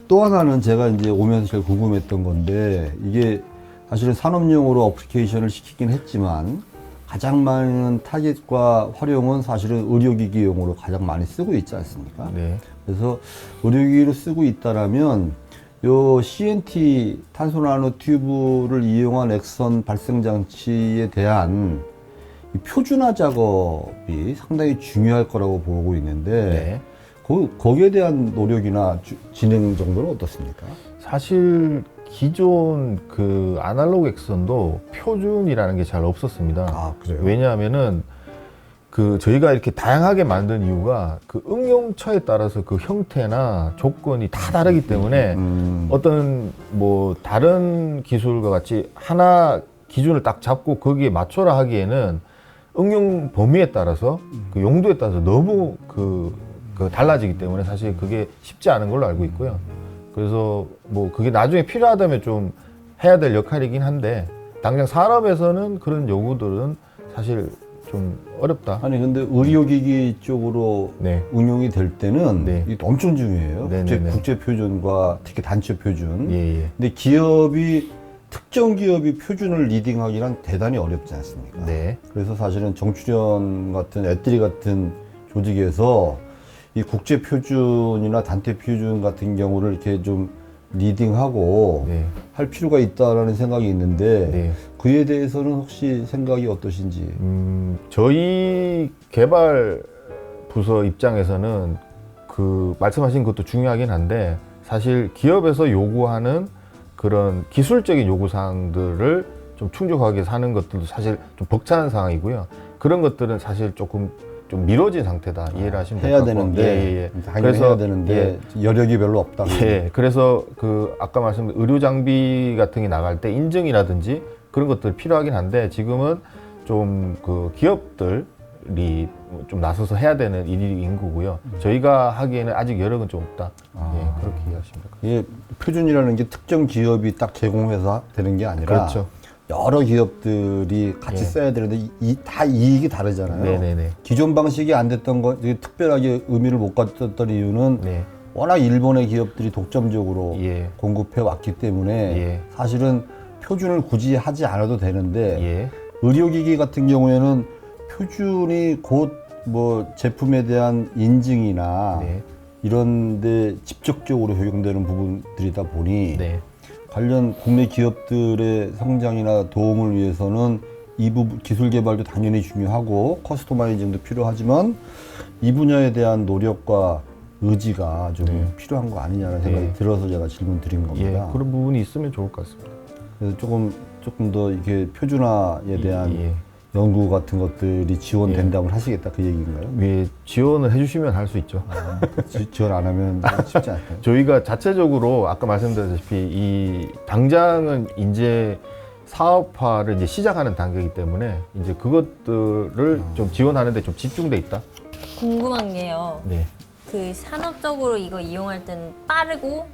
또 하나는 제가 이제 오면서 제일 궁금했던 건데 이게 사실은 산업용으로 어플리케이션을 시키긴 했지만 가장 많은 타깃과 활용은 사실은 의료기기용으로 가장 많이 쓰고 있지 않습니까? 네. 그래서 의료기기로 쓰고 있다라면 요 CNT 탄소 나노 튜브를 이용한 액선 발생 장치에 대한 이 표준화 작업이 상당히 중요할 거라고 보고 있는데 네. 거기에 대한 노력이나 진행 정도는 어떻습니까? 사실 기존 그 아날로그 액선도 표준이라는 게 잘 없었습니다. 아, 그래요? 왜냐하면은 그 저희가 이렇게 다양하게 만든 이유가 그 응용처에 따라서 그 형태나 조건이 다 다르기 때문에 어떤 뭐 다른 기술과 같이 하나 기준을 딱 잡고 거기에 맞춰라 하기에는 응용 범위에 따라서 그 용도에 따라서 너무 그 달라지기 때문에 사실 그게 쉽지 않은 걸로 알고 있고요. 그래서 뭐 그게 나중에 필요하다면 좀 해야 될 역할이긴 한데 당장 산업에서는 그런 요구들은 사실 좀 어렵다. 아니 근데 의료기기 쪽으로 네. 응용이 될 때는 네. 이게 엄청 중요해요. 네네네. 국제 표준과 특히 단체 표준. 예. 근데 특정 기업이 표준을 리딩하기란 대단히 어렵지 않습니까? 네. 그래서 사실은 정출연 같은 애들이 같은 조직에서 이 국제 표준이나 단체 표준 같은 경우를 이렇게 좀 리딩하고 네. 할 필요가 있다라는 생각이 있는데 네. 그에 대해서는 혹시 생각이 어떠신지? 저희 개발 부서 입장에서는 그 말씀하신 것도 중요하긴 한데 사실 기업에서 요구하는 그런 기술적인 요구사항들을 좀 충족하게 사는 것들도 사실 좀 벅찬 상황이고요. 그런 것들은 사실 조금 좀 미뤄진 상태다. 이해를 하시면 될 해야 것 같고. 되는데 당연히 그래서 해야 되는데 여력이 별로 없다. 예, 그래서 그 아까 말씀드린 의료 장비 같은 게 나갈 때 인증이라든지 그런 것들 필요하긴 한데 지금은 좀 그 기업들이 좀 나서서 해야 되는 일인 거고요. 저희가 하기에는 아직 여력은 좀 없다. 예, 그렇게 이해하시면 될 것 같습니다. 이게 표준이라는 게 특정 기업이 딱 제공해서 되는 게 아니라 그렇죠. 여러 기업들이 같이 예. 써야 되는데 다 이익이 다르잖아요. 네네네. 기존 방식이 안 됐던 거 특별하게 의미를 못 갖췄던 이유는 네. 워낙 일본의 기업들이 독점적으로 예. 공급해 왔기 때문에 예. 사실은 표준을 굳이 하지 않아도 되는데 예. 의료기기 같은 경우에는 표준이 곧 뭐 제품에 대한 인증이나 네. 이런 데 직접적으로 적용되는 부분들이다 보니 네. 관련 국내 기업들의 성장이나 도움을 위해서는 이 부분 기술 개발도 당연히 중요하고 커스터마이징도 필요하지만 이 분야에 대한 노력과 의지가 좀 필요한 거 아니냐는 생각이 들어서 제가 질문 드린 예. 겁니다. 그런 부분이 있으면 좋을 것 같습니다. 그래서 조금 더 이렇게 표준화에 대한 예. 연구 같은 것들이 지원된다면 하시겠다 그 얘기인가요? 예, 지원을 해주시면 할 수 있죠. 지원 안 하면 쉽지 않아요. 저희가 자체적으로 아까 말씀드렸다시피 이 당장은 이제 사업화를 이제 시작하는 단계이기 때문에 이제 그것들을 좀 지원하는데 좀 집중돼 있다. 궁금한 게요. 네, 그 산업적으로 이거 이용할 때는 빠르고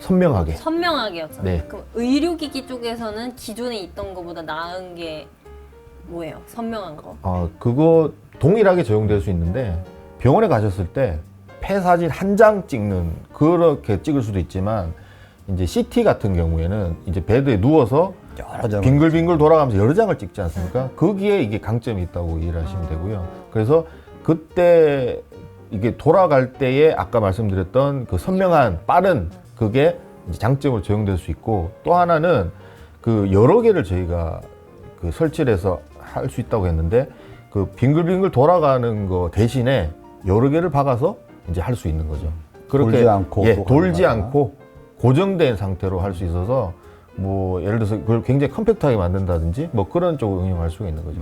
선명하게. 선명하게였잖아요. 네. 그럼 의료기기 쪽에서는 기존에 있던 것보다 나은 게 뭐예요? 선명한 거. 그거 동일하게 적용될 수 있는데 병원에 가셨을 때 폐사진 한 장 찍는 그렇게 찍을 수도 있지만 이제 CT 같은 경우에는 이제 베드에 누워서 여러 장 빙글빙글 돌아가면서 여러 장을 찍지 않습니까? 거기에 이게 강점이 있다고 이해를 하시면 되고요. 그래서 그때 이게 돌아갈 때에 아까 말씀드렸던 그 선명한 빠른 그게 이제 장점으로 적용될 수 있고 또 하나는 그 여러 개를 저희가 그 설치를 해서 할 수 있다고 했는데 그 빙글빙글 돌아가는 거 대신에 여러 개를 박아서 이제 할 수 있는 거죠. 그렇게 돌지 않고 또 돌지 가능하다. 않고 고정된 상태로 할 수 있어서 뭐 예를 들어서 그걸 굉장히 컴팩트하게 만든다든지 뭐 그런 쪽으로 응용할 수가 있는 거죠.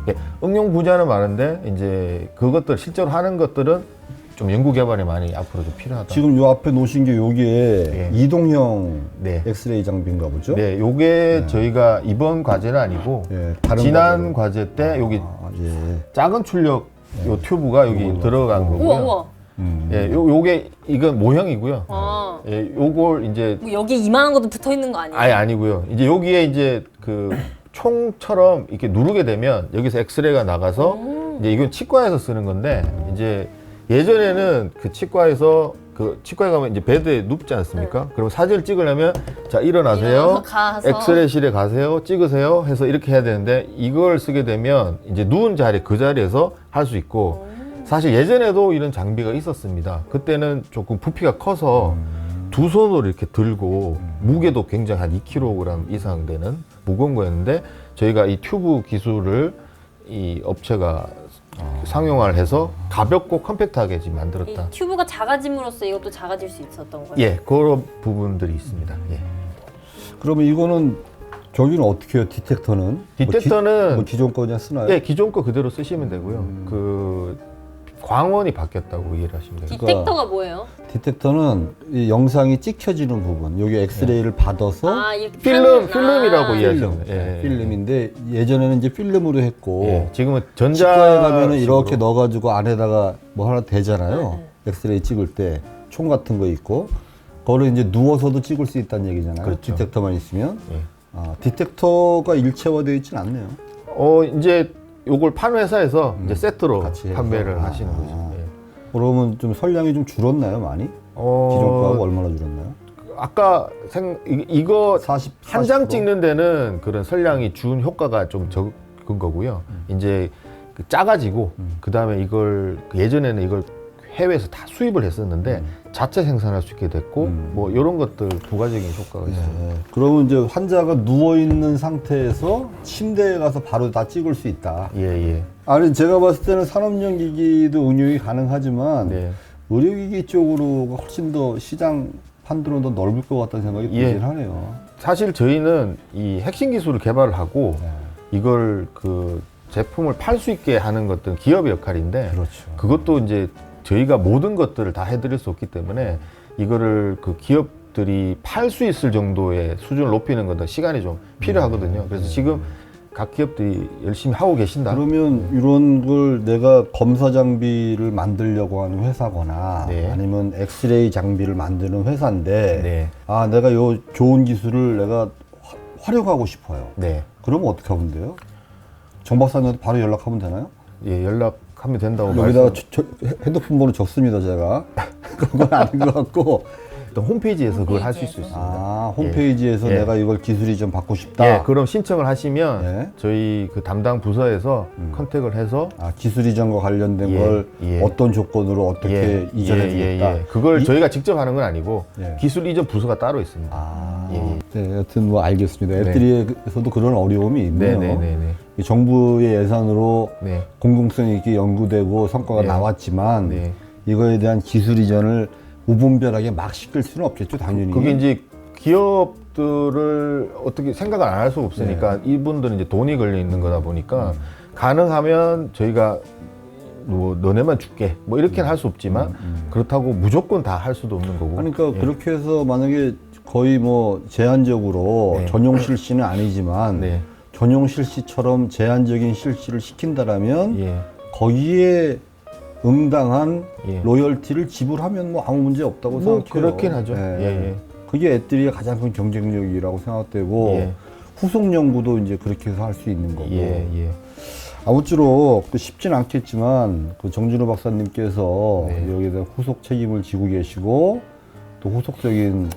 예, 응용 분야는 많은데 이제 그것들 실제로 하는 것들은 좀 연구 개발이 많이 앞으로 좀 필요하다. 지금 요 앞에 놓으신 게 요게 예. 이동형 네. 엑스레이 장비인가 보죠? 네, 요게 저희가 이번 과제는 아니고 예, 다른 지난 과제로. 과제 때 여기 예. 작은 출력 요 튜브가 여기 요걸로. 들어간 우와 거고요. 우와. 예, 요게 이건 모형이고요. 아, 예, 요걸 이제 뭐 여기 이만한 것도 붙어 있는 거 아니에요? 아예 아니고요. 이제 여기에 이제 그 총처럼 이렇게 누르게 되면 여기서 엑스레이가 나가서 이제 이건 치과에서 쓰는 건데 이제 예전에는 그 치과에서 그 치과에 가면 이제 베드에 눕지 않습니까? 그럼 사진을 찍으려면 자 일어나세요. 일어나서 가서. 엑스레이실에 가세요. 찍으세요. 해서 이렇게 해야 되는데 이걸 쓰게 되면 이제 누운 자리 그 자리에서 할 수 있고 사실 예전에도 이런 장비가 있었습니다. 그때는 조금 부피가 커서 두 손으로 이렇게 들고 무게도 굉장히 한 2kg 이상 되는 무거운 거였는데 저희가 이 튜브 기술을 이 업체가 상용화를 해서 가볍고 컴팩트하게 지금 이 만들었다. 튜브가 작아짐으로써 이것도 작아질 수 있었던 거예요? 예, 그런 부분들이 있습니다. 예. 그러면 이거는 저기는 어떻게 해요? 디텍터는? 디텍터는 기존 거 그냥 쓰나요? 예, 기존 거 그대로 쓰시면 되고요. 그 광원이 바뀌었다고 이해를 하시면 됩니다. 디텍터가 뭐예요? 디텍터는 이 영상이 찍혀지는 부분, 여기 엑스레이를 받아서 아, 이렇게 필름이라고 아, 이해하시면 필름, 돼요. 예, 필름인데 예전에는 이제 필름으로 했고 예, 지금은 전자 치과에 가면은 이렇게 식으로. 넣어가지고 안에다가 뭐 하나 대잖아요. 네. 엑스레이 찍을 때 총 같은 거 있고, 그거를 이제 누워서도 찍을 수 있다는 얘기잖아요. 그렇죠. 디텍터만 있으면. 예. 아, 디텍터가 일체화되어 있진 않네요. 이제 요걸 파는 회사에서 이제 세트로 같이 해서. 판매를 아. 하시는 거죠. 예. 그러면 좀 선량이 좀 줄었나요, 많이? 기존 거하고 얼마나 줄었나요? 아까 이거 40, 한 장 40%? 찍는 데는 그런 선량이 준 효과가 좀 적은 거고요. 이제 그 작아지고 그 다음에 이걸 예전에는 이걸 해외에서 다 수입을 했었는데 자체 생산할 수 있게 됐고 뭐 이런 것들 부가적인 효과가 있습니다. 예. 그러면 이제 환자가 누워 있는 상태에서 침대에 가서 바로 다 찍을 수 있다. 예. 아니 제가 봤을 때는 산업용 기기도 응용이 가능하지만 네. 의료기기 쪽으로 훨씬 더 시장 판도는 더 넓을 것 같다는 생각이 예. 들긴 하네요. 사실 저희는 이 핵심 기술을 개발을 하고 네. 이걸 그 제품을 팔 수 있게 하는 것들은 기업의 역할인데 그렇죠. 그것도 이제 저희가 모든 것들을 다 해드릴 수 없기 때문에 이거를 그 기업들이 팔 수 있을 정도의 수준을 높이는 것은 시간이 좀 필요하거든요. 그래서 지금 각 기업들이 열심히 하고 계신다. 그러면 이런 걸 내가 검사 장비를 만들려고 하는 회사거나 네. 아니면 엑스레이 장비를 만드는 회사인데 네. 아 내가 요 좋은 기술을 내가 활용하고 싶어요. 네. 그러면 어떻게 하면 돼요? 정 박사님한테 바로 연락하면 되나요? 예, 연락하면 된다고 여기다가 핸드폰 번호 적습니다 제가. 그건 아닌 것 같고 일단 홈페이지에서 그걸 할 수 홈페이지에서. 있습니다. 아 홈페이지에서 예. 내가 이걸 기술이 좀 받고 싶다. 예, 그럼 신청을 하시면 예. 저희 그 담당 부서에서 컨택을 해서 아, 기술 이전과 관련된 예, 걸 예. 어떤 조건으로 어떻게 이전해 주겠다. 그걸 저희가 직접 하는 건 아니고 예. 기술 이전 부서가 따로 있습니다. 아, 예. 네, 여튼 뭐 알겠습니다. 네. 앱들이에서도 그런 어려움이 있네요. 네네네. 이 정부의 예산으로 네. 공공성 있게 연구되고 성과가 네. 나왔지만 네. 이거에 대한 기술 이전을 무분별하게 막 시킬 수는 없겠죠, 당연히. 그게 이제 기업들을 어떻게 생각을 안 할 수가 없으니까 이분들은 이제 돈이 걸려 있는 거다 보니까 가능하면 저희가 뭐 너네만 줄게 뭐 이렇게는 할 수 없지만 그렇다고 무조건 다 할 수도 없는 거고. 그러니까 예. 그렇게 해서 만약에 거의 뭐 제한적으로 네. 전용 실시는 아니지만 네. 전용 실시처럼 제한적인 실시를 시킨다라면 예. 거기에 응당한 예. 로열티를 지불하면 뭐 아무 문제 없다고 뭐 생각해요. 그렇긴 하죠. 예. 예, 예. 그게 애들이 가장 큰 경쟁력이라고 생각되고 예. 후속 연구도 이제 그렇게 해서 할 수 있는 거고. 예, 예. 아무쪼록 쉽진 않겠지만 그 정진호 박사님께서 네. 여기에 대한 후속 책임을 지고 계시고 또 후속적인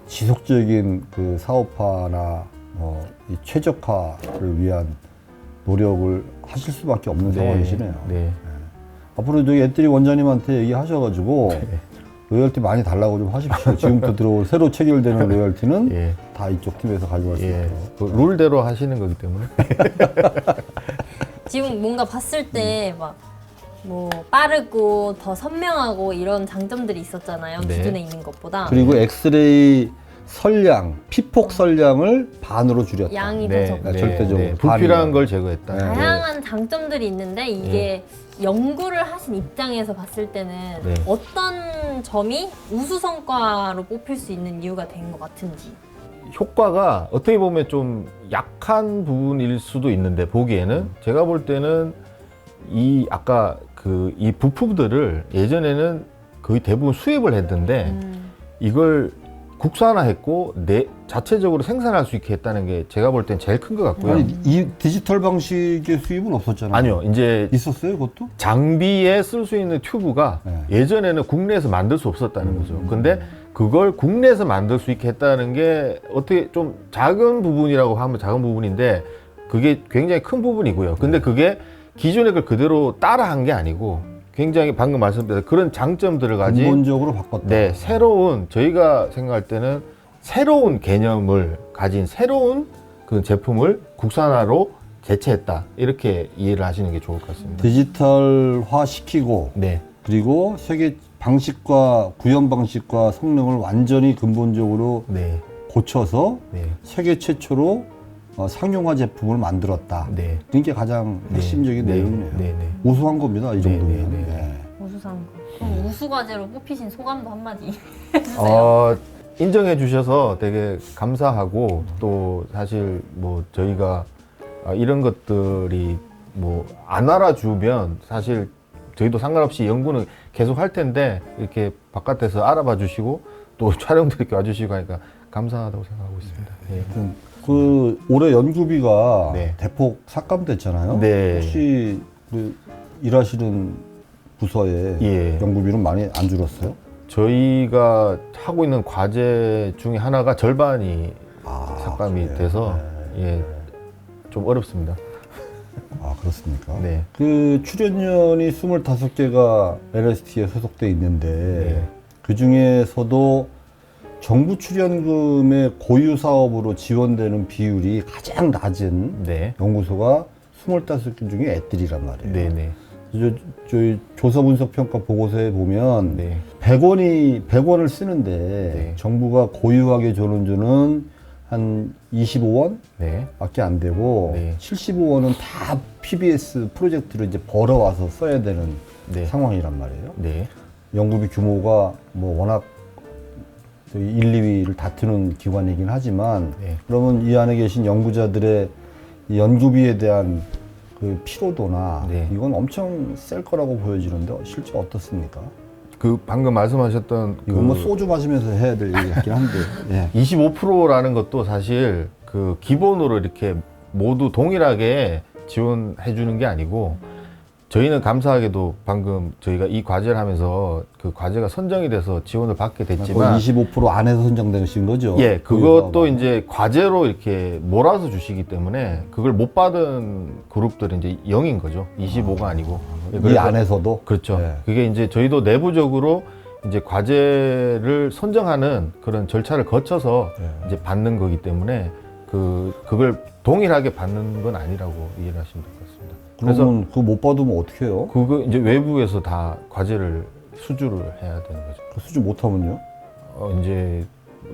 지속적인 그 사업화나 이 최적화를 위한 노력을 하실 수밖에 없는 상황이시네요. 네. 앞으로 저기 애들이 원장님한테 얘기하셔가지고 로열티 많이 달라고 좀 하십시오. 지금부터 들어올 새로 체결되는 로열티는 예. 다 이쪽 팀에서 가져갈 수 예. 있도록. 그 룰대로 하시는 거기 때문에. 지금 뭔가 봤을 때 막 뭐 빠르고 더 선명하고 이런 장점들이 있었잖아요. 네. 기존에 있는 것보다. 그리고 엑스레이 설량, 피폭 설량을 반으로 줄였다. 양이 네, 더 적고. 네, 절대적으로 불필요한 반이다. 걸 제거했다. 네. 다양한 장점들이 있는데 이게 연구를 하신 입장에서 봤을 때는 네. 어떤 점이 우수 성과로 뽑힐 수 있는 이유가 된 것 같은지. 효과가 어떻게 보면 좀 약한 부분일 수도 있는데 보기에는 제가 볼 때는 이 아까 그 이 부품들을 예전에는 거의 대부분 수입을 했는데 이걸 국산화했고 자체적으로 생산할 수 있게 했다는 게 제가 볼 땐 제일 큰 것 같고요. 아니, 이 디지털 방식의 수입은 없었잖아요. 아니요, 이제 있었어요, 그것도? 장비에 쓸 수 있는 튜브가 네. 예전에는 국내에서 만들 수 없었다는 거죠. 근데 그걸 국내에서 만들 수 있게 했다는 게 어떻게 좀 작은 부분이라고 하면 작은 부분인데 그게 굉장히 큰 부분이고요. 근데 그게 기존의 걸 그대로 따라한 게 아니고 굉장히 방금 말씀드린 그런 장점들을 가진 근본적으로 바꿨다. 네, 새로운 저희가 생각할 때는 새로운 개념을 가진 새로운 그 제품을 국산화로 대체했다. 이렇게 이해를 하시는 게 좋을 것 같습니다. 디지털화 시키고 네, 그리고 세계 방식과 구현 방식과 성능을 완전히 근본적으로 네, 고쳐서 네, 세계 최초로 상용화 제품을 만들었다. 네. 그게 가장 핵심적인 네, 내용이네요. 네, 네. 우수한 겁니다. 이 정도면. 네, 네, 네. 네. 우수상 거. 그럼 우수 과제로 뽑히신 소감도 한마디 해주세요. 인정해 주셔서 되게 감사하고 또 사실 뭐 저희가 이런 것들이 뭐 안 알아주면 사실 저희도 상관없이 연구는 계속 할 텐데 이렇게 바깥에서 알아봐 주시고 또 촬영도 이렇게 와주시고 하니까 감사하다고 생각하고 있습니다. 예. 하여튼 그 올해 연구비가 네. 대폭 삭감됐잖아요. 네. 혹시 그 일하시는 부서에 예. 연구비는 많이 안 줄었어요? 저희가 하고 있는 과제 중에 하나가 절반이 삭감이 그래요? 돼서 네. 예, 좀 어렵습니다. 아, 그렇습니까? 네. 그 출연연이 25개가 LST에 소속돼 있는데 네. 그 중에서도 정부 출연금의 고유 사업으로 지원되는 비율이 가장 낮은 네. 연구소가 25개 중에 애들이란 말이에요. 네네. 저희 조사 분석 평가 보고서에 보면 네. 100원을 쓰는데 네. 정부가 고유하게 주는 한 25원 네. 밖에 안 되고 네. 75원은 다 PBS 프로젝트로 이제 벌어와서 써야 되는 네. 상황이란 말이에요. 네. 연구비 규모가 뭐 워낙 1, 2위를 다투는 기관이긴 하지만 네. 그러면 이 안에 계신 연구자들의 이 연구비에 대한 그 피로도나 네. 이건 엄청 셀 거라고 보여지는데 실제 어떻습니까? 그 방금 말씀하셨던 이건 뭐 소주 마시면서 해야 될 얘기 같긴 한데 예. 25%라는 것도 사실 그 기본으로 이렇게 모두 동일하게 지원해 주는 게 아니고 저희는 감사하게도 방금 저희가 이 과제를 하면서 그 과제가 선정이 돼서 지원을 받게 됐지만 25% 안에서 선정되신 거죠? 예, 그것도 고유사업은. 이제 과제로 이렇게 몰아서 주시기 때문에 그걸 못 받은 그룹들은 이제 0인 거죠. 25가 아니고. 예, 이 그래서 안에서도 그렇죠. 네. 그게 이제 저희도 내부적으로 이제 과제를 선정하는 그런 절차를 거쳐서 네. 이제 받는 거기 때문에 그걸 동일하게 받는 건 아니라고 이해를 하시면 될 것 같습니다. 그래서 그러면 그거 못 받으면 어떻게 해요? 그거 이제 외부에서 다 과제를 수주를 해야 되는 거죠. 그 수주 못하면요? 이제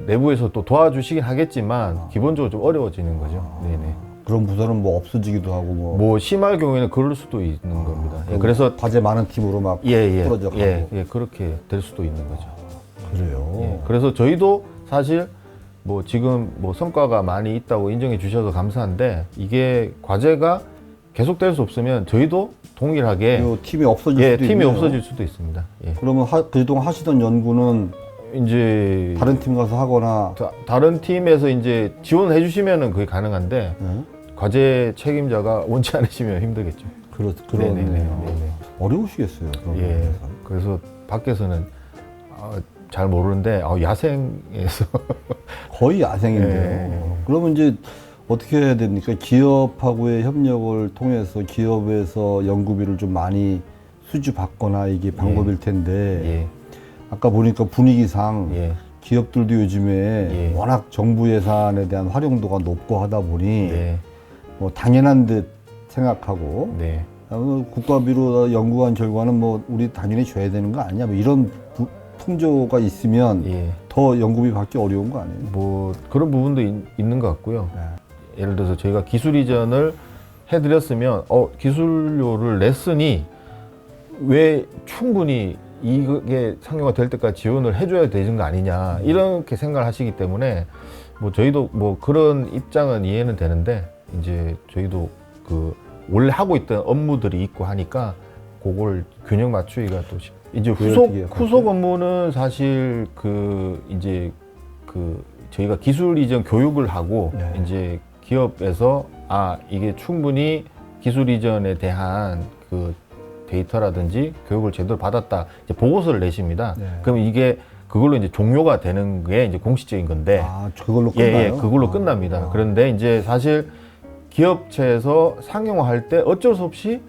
내부에서 또 도와주시긴 하겠지만 기본적으로 좀 어려워지는 거죠. 네네. 그런 부서는 뭐 없어지기도 하고 뭐 심할 경우에는 그럴 수도 있는 겁니다. 예, 그래서 과제 많은 팀으로 막 예예 풀어져 가고 예, 그렇게 될 수도 있는 거죠. 그래요. 예, 그래서 저희도 사실 뭐 지금 뭐 성과가 많이 있다고 인정해 주셔서 감사한데 이게 과제가 계속될 수 없으면 저희도 동일하게 이 팀이 없어질 예, 수도 팀이 있네요. 없어질 수도 있습니다. 예. 그러면 그동안 하시던 연구는 이제 다른 팀 가서 하거나 다른 팀에서 이제 지원해 주시면은 그게 가능한데 네? 과제 책임자가 원치 않으시면 힘들겠죠. 그러네요. 네네. 어려우시겠어요. 그런 예. 면에서. 그래서 밖에서는 잘 모르는데 야생에서 거의 야생인데요. 예. 그러면 이제 어떻게 해야 됩니까? 기업하고의 협력을 통해서 기업에서 연구비를 좀 많이 수주받거나 이게 방법일 텐데 예. 아까 보니까 분위기상 예. 기업들도 요즘에 예. 워낙 정부 예산에 대한 활용도가 높고 하다 보니 네. 뭐 당연한 듯 생각하고 네. 국가비로 연구한 결과는 뭐 우리 당연히 줘야 되는 거 아니냐 뭐 이런 풍조가 있으면 예. 더 연구비 받기 어려운 거 아니에요? 뭐 그런 부분도 있는 것 같고요. 네. 예를 들어서 저희가 기술 이전을 해드렸으면 기술료를 냈으니 왜 충분히 이게 상용화 될 때까지 지원을 해줘야 되는 거 아니냐 이렇게 생각을 하시기 때문에 뭐 저희도 뭐 그런 입장은 이해는 되는데 이제 저희도 그 원래 하고 있던 업무들이 있고 하니까 그걸 균형 맞추기가 또 이제 후속 업무는 사실 이제 저희가 기술 이전 교육을 하고 네. 이제 기업에서 이게 충분히 기술 이전에 대한 그 데이터라든지 교육을 제대로 받았다 이제 보고서를 내십니다. 네. 그럼 이게 그걸로 이제 종료가 되는 게 이제 공식적인 건데 그걸로 끝나요? 예, 그걸로 끝납니다. 그런데 이제 사실 기업체에서 상용화할 때 어쩔 수 없이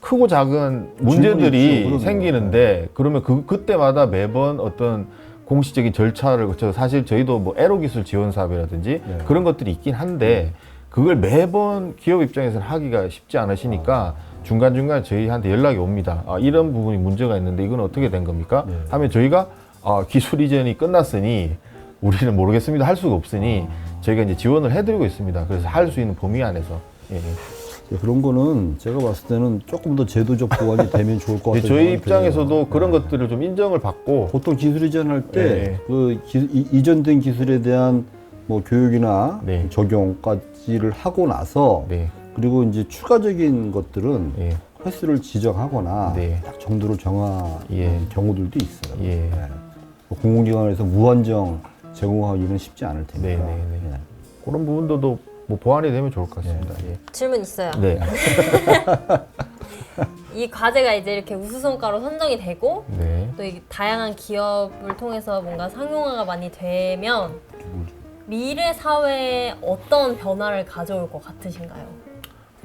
크고 작은 질문이 문제들이 있죠. 생기는데 그러면 그때마다 매번 어떤 공식적인 절차를 거쳐서 사실 저희도 뭐 에로기술 지원 사업이라든지 네. 그런 것들이 있긴 한데 그걸 매번 기업 입장에서는 하기가 쉽지 않으시니까 중간중간 저희한테 연락이 옵니다. 아, 이런 부분이 문제가 있는데 이건 어떻게 된 겁니까? 네. 하면 저희가 기술 이전이 끝났으니 우리는 모르겠습니다. 할 수가 없으니 저희가 이제 지원을 해드리고 있습니다. 그래서 할 수 있는 범위 안에서. 예. 그런 거는 제가 봤을 때는 조금 더 제도적 보완이 되면 좋을 것 같아요. 저희 입장에서도 그런 것들을 좀 인정을 받고 보통 기술 이전할 때 네. 그 이전된 기술에 대한 뭐 교육이나 네. 적용까지를 하고 나서 네. 그리고 이제 추가적인 것들은 예. 횟수를 지정하거나 네. 딱 정도를 정하는 예. 경우들도 있어요. 예. 네. 뭐 공공기관에서 무한정 제공하기는 쉽지 않을 테니까. 네, 네, 네. 네. 그런 부분도 뭐 보완이 되면 좋을 것 같습니다. 질문 있어요. 네. 이 과제가 이제 이렇게 우수성과로 선정이 되고 네. 또 이 다양한 기업을 통해서 뭔가 상용화가 많이 되면 미래 사회에 어떤 변화를 가져올 것 같으신가요?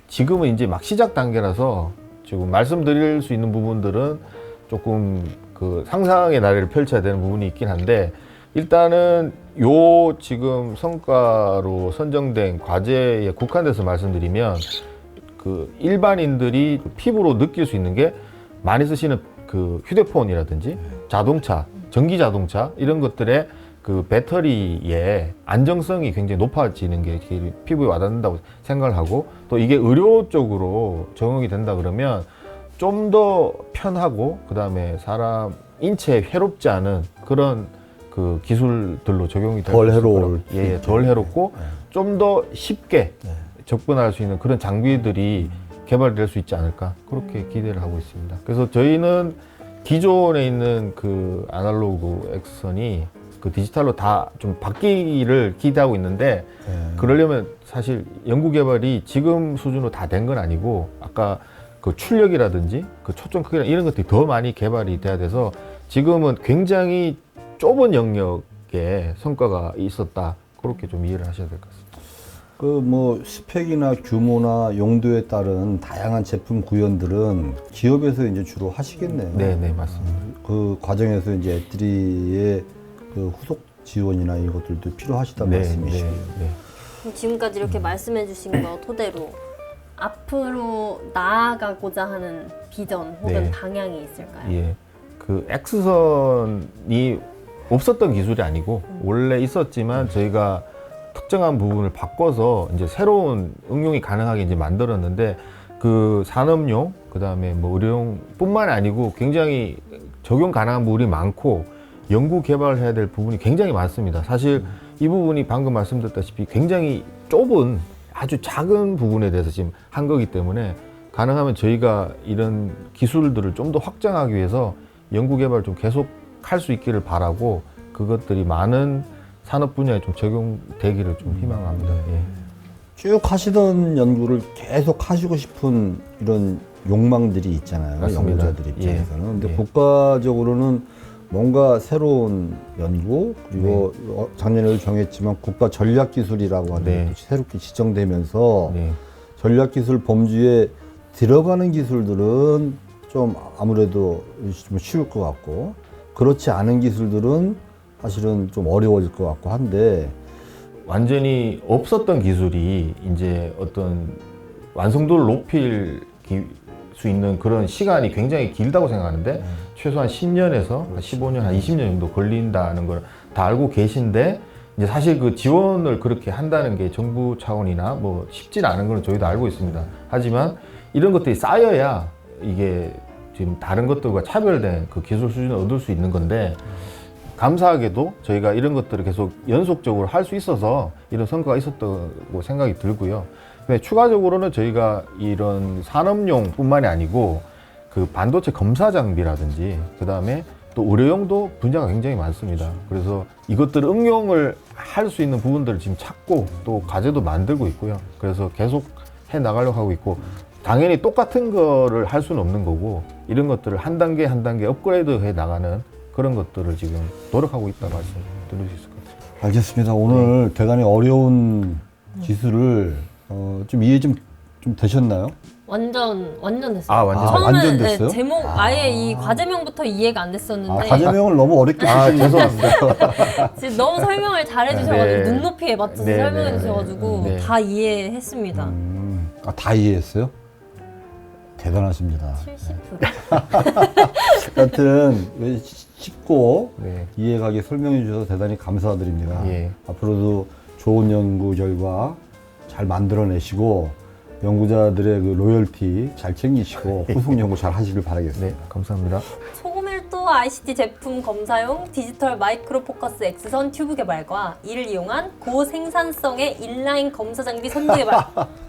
지금은 이제 막 시작 단계라서 지금 말씀드릴 수 있는 부분들은 조금 그 상상의 나래를 펼쳐야 되는 부분이 있긴 한데 일단은 요 지금 성과로 선정된 과제에 국한돼서 말씀드리면 그 일반인들이 피부로 느낄 수 있는 게 많이 쓰시는 그 휴대폰이라든지 자동차, 전기 자동차 이런 것들의 그 배터리의 안정성이 굉장히 높아지는 게 피부에 와닿는다고 생각을 하고 또 이게 의료 쪽으로 적용이 된다 그러면 좀 더 편하고 그 다음에 사람 인체에 해롭지 않은 그런 그 기술들로 적용이 될 덜 수 있을 해로울 거라고. 예, 덜 해롭고 좀 더 쉽게 접근할 수 있는 그런 장비들이 개발될 수 있지 않을까 그렇게 기대를 하고 있습니다. 그래서 저희는 기존에 있는 그 아날로그 X선이 그 디지털로 다 좀 바뀌기를 기대하고 있는데 그러려면 사실 연구 개발이 지금 수준으로 다 된 건 아니고 아까 그 출력이라든지 그 초점 크기나 이런 것들이 더 많이 개발이 돼야 돼서 지금은 굉장히 좁은 영역에 성과가 있었다 그렇게 좀 이해를 하셔야 될 것 같습니다. 그 뭐 스펙이나 규모나 용도에 따른 다양한 제품 구현들은 기업에서 이제 주로 하시겠네요. 네, 네, 맞습니다. 그 과정에서 이제 애들이의 그 후속 지원이나 이것들도 필요하시다는 네, 말씀이시죠. 네. 그럼 지금까지 이렇게 말씀해 주신 거 토대로 앞으로 나아가고자 하는 비전 혹은 네. 방향이 있을까요? 예. 그 X선이 없었던 기술이 아니고 원래 있었지만 저희가 특정한 부분을 바꿔서 이제 새로운 응용이 가능하게 이제 만들었는데 그 산업용 그다음에 뭐 의료용뿐만 아니고 굉장히 적용 가능한 부분이 많고 연구 개발해야 될 부분이 굉장히 많습니다. 사실 이 부분이 방금 말씀드렸다시피 굉장히 좁은 아주 작은 부분에 대해서 지금 한 거기 때문에 가능하면 저희가 이런 기술들을 좀 더 확장하기 위해서 연구 개발 좀 계속 할 수 있기를 바라고 그것들이 많은 산업 분야에 좀 적용되기를 좀 희망합니다. 예. 쭉 하시던 연구를 계속 하시고 싶은 이런 욕망들이 있잖아요. 맞습니다. 연구자들 입장에서는. 예. 근데 예. 국가적으로는 뭔가 새로운 연구 그리고 작년에도 정했지만 국가 전략기술이라고 하는 네. 것도 새롭게 지정되면서 네. 전략기술 범주에 들어가는 기술들은 좀 아무래도 좀 쉬울 것 같고 그렇지 않은 기술들은 사실은 좀 어려워질 것 같고 한데 완전히 없었던 기술이 이제 어떤 완성도를 높일 수 있는 그런 시간이 굉장히 길다고 생각하는데 최소한 10년에서 15년, 한 20년 정도 걸린다는 걸 다 알고 계신데 이제 사실 그 지원을 그렇게 한다는 게 정부 차원이나 뭐 쉽진 않은 건 저희도 알고 있습니다. 하지만 이런 것들이 쌓여야 이게 지금 다른 것들과 차별된 그 기술 수준을 얻을 수 있는 건데 감사하게도 저희가 이런 것들을 계속 연속적으로 할 수 있어서 이런 성과가 있었다고 생각이 들고요. 근데 추가적으로는 저희가 이런 산업용뿐만이 아니고 그 반도체 검사 장비라든지 그 다음에 또 의료용도 분야가 굉장히 많습니다. 그래서 이것들 응용을 할 수 있는 부분들을 지금 찾고 또 과제도 만들고 있고요. 그래서 계속 해 나가려고 하고 있고 당연히 똑같은 거를 할 수는 없는 거고 이런 것들을 한 단계 한 단계 업그레이드 해 나가는 그런 것들을 지금 노력하고 있다 말씀드릴 수 있을 것 같습니다. 알겠습니다. 오늘 대단히 어려운 기술을 좀 이해 좀 되셨나요? 완전 됐어요. 아, 완전. 처음엔 완전 됐어요? 제목 아예 이 과제명부터 이해가 안 아, 됐었는데 과제명을 너무 어렵게 아, 쓰시는 죄송합니다. 지금 너무 설명을 잘해주셔가지고 네. 눈높이에 맞춰서 네, 설명해 네, 주셔가지고 네. 다 이해했습니다. 다 이해했어요? 대단하십니다. 70%. 하여튼 쉽고 네. 이해가게 설명해 주셔서 대단히 감사드립니다. 예. 앞으로도 좋은 연구 결과 잘 만들어내시고 연구자들의 그 로열티 잘 챙기시고 후속 연구 잘 하시길 바라겠습니다. 네, 감사합니다. 초고밀도 ICT 제품 검사용 디지털 마이크로 포커스 X선 튜브 개발과 이를 이용한 고생산성의 인라인 검사 장비 선도 개발.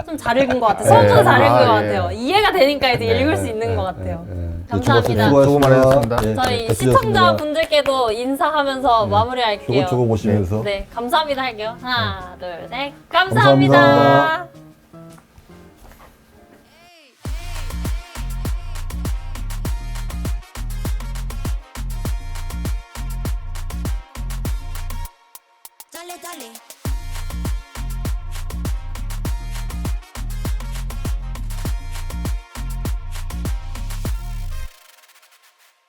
좀 잘 읽은 것 같아요. 처음부터 네. 잘 읽은 아, 것 예. 같아요. 이해가 되니까 이제 네, 읽을 수 네, 있는 것 같아요. 네, 감사합니다. 수고 많으셨습니다. 저희 잘 들었습니다. 시청자분들께도 인사하면서 마무리할게요. 저거 보시면서 네, 감사합니다 할게요. 하나, 둘, 셋. 감사합니다. 감사합니다. Dale, dale.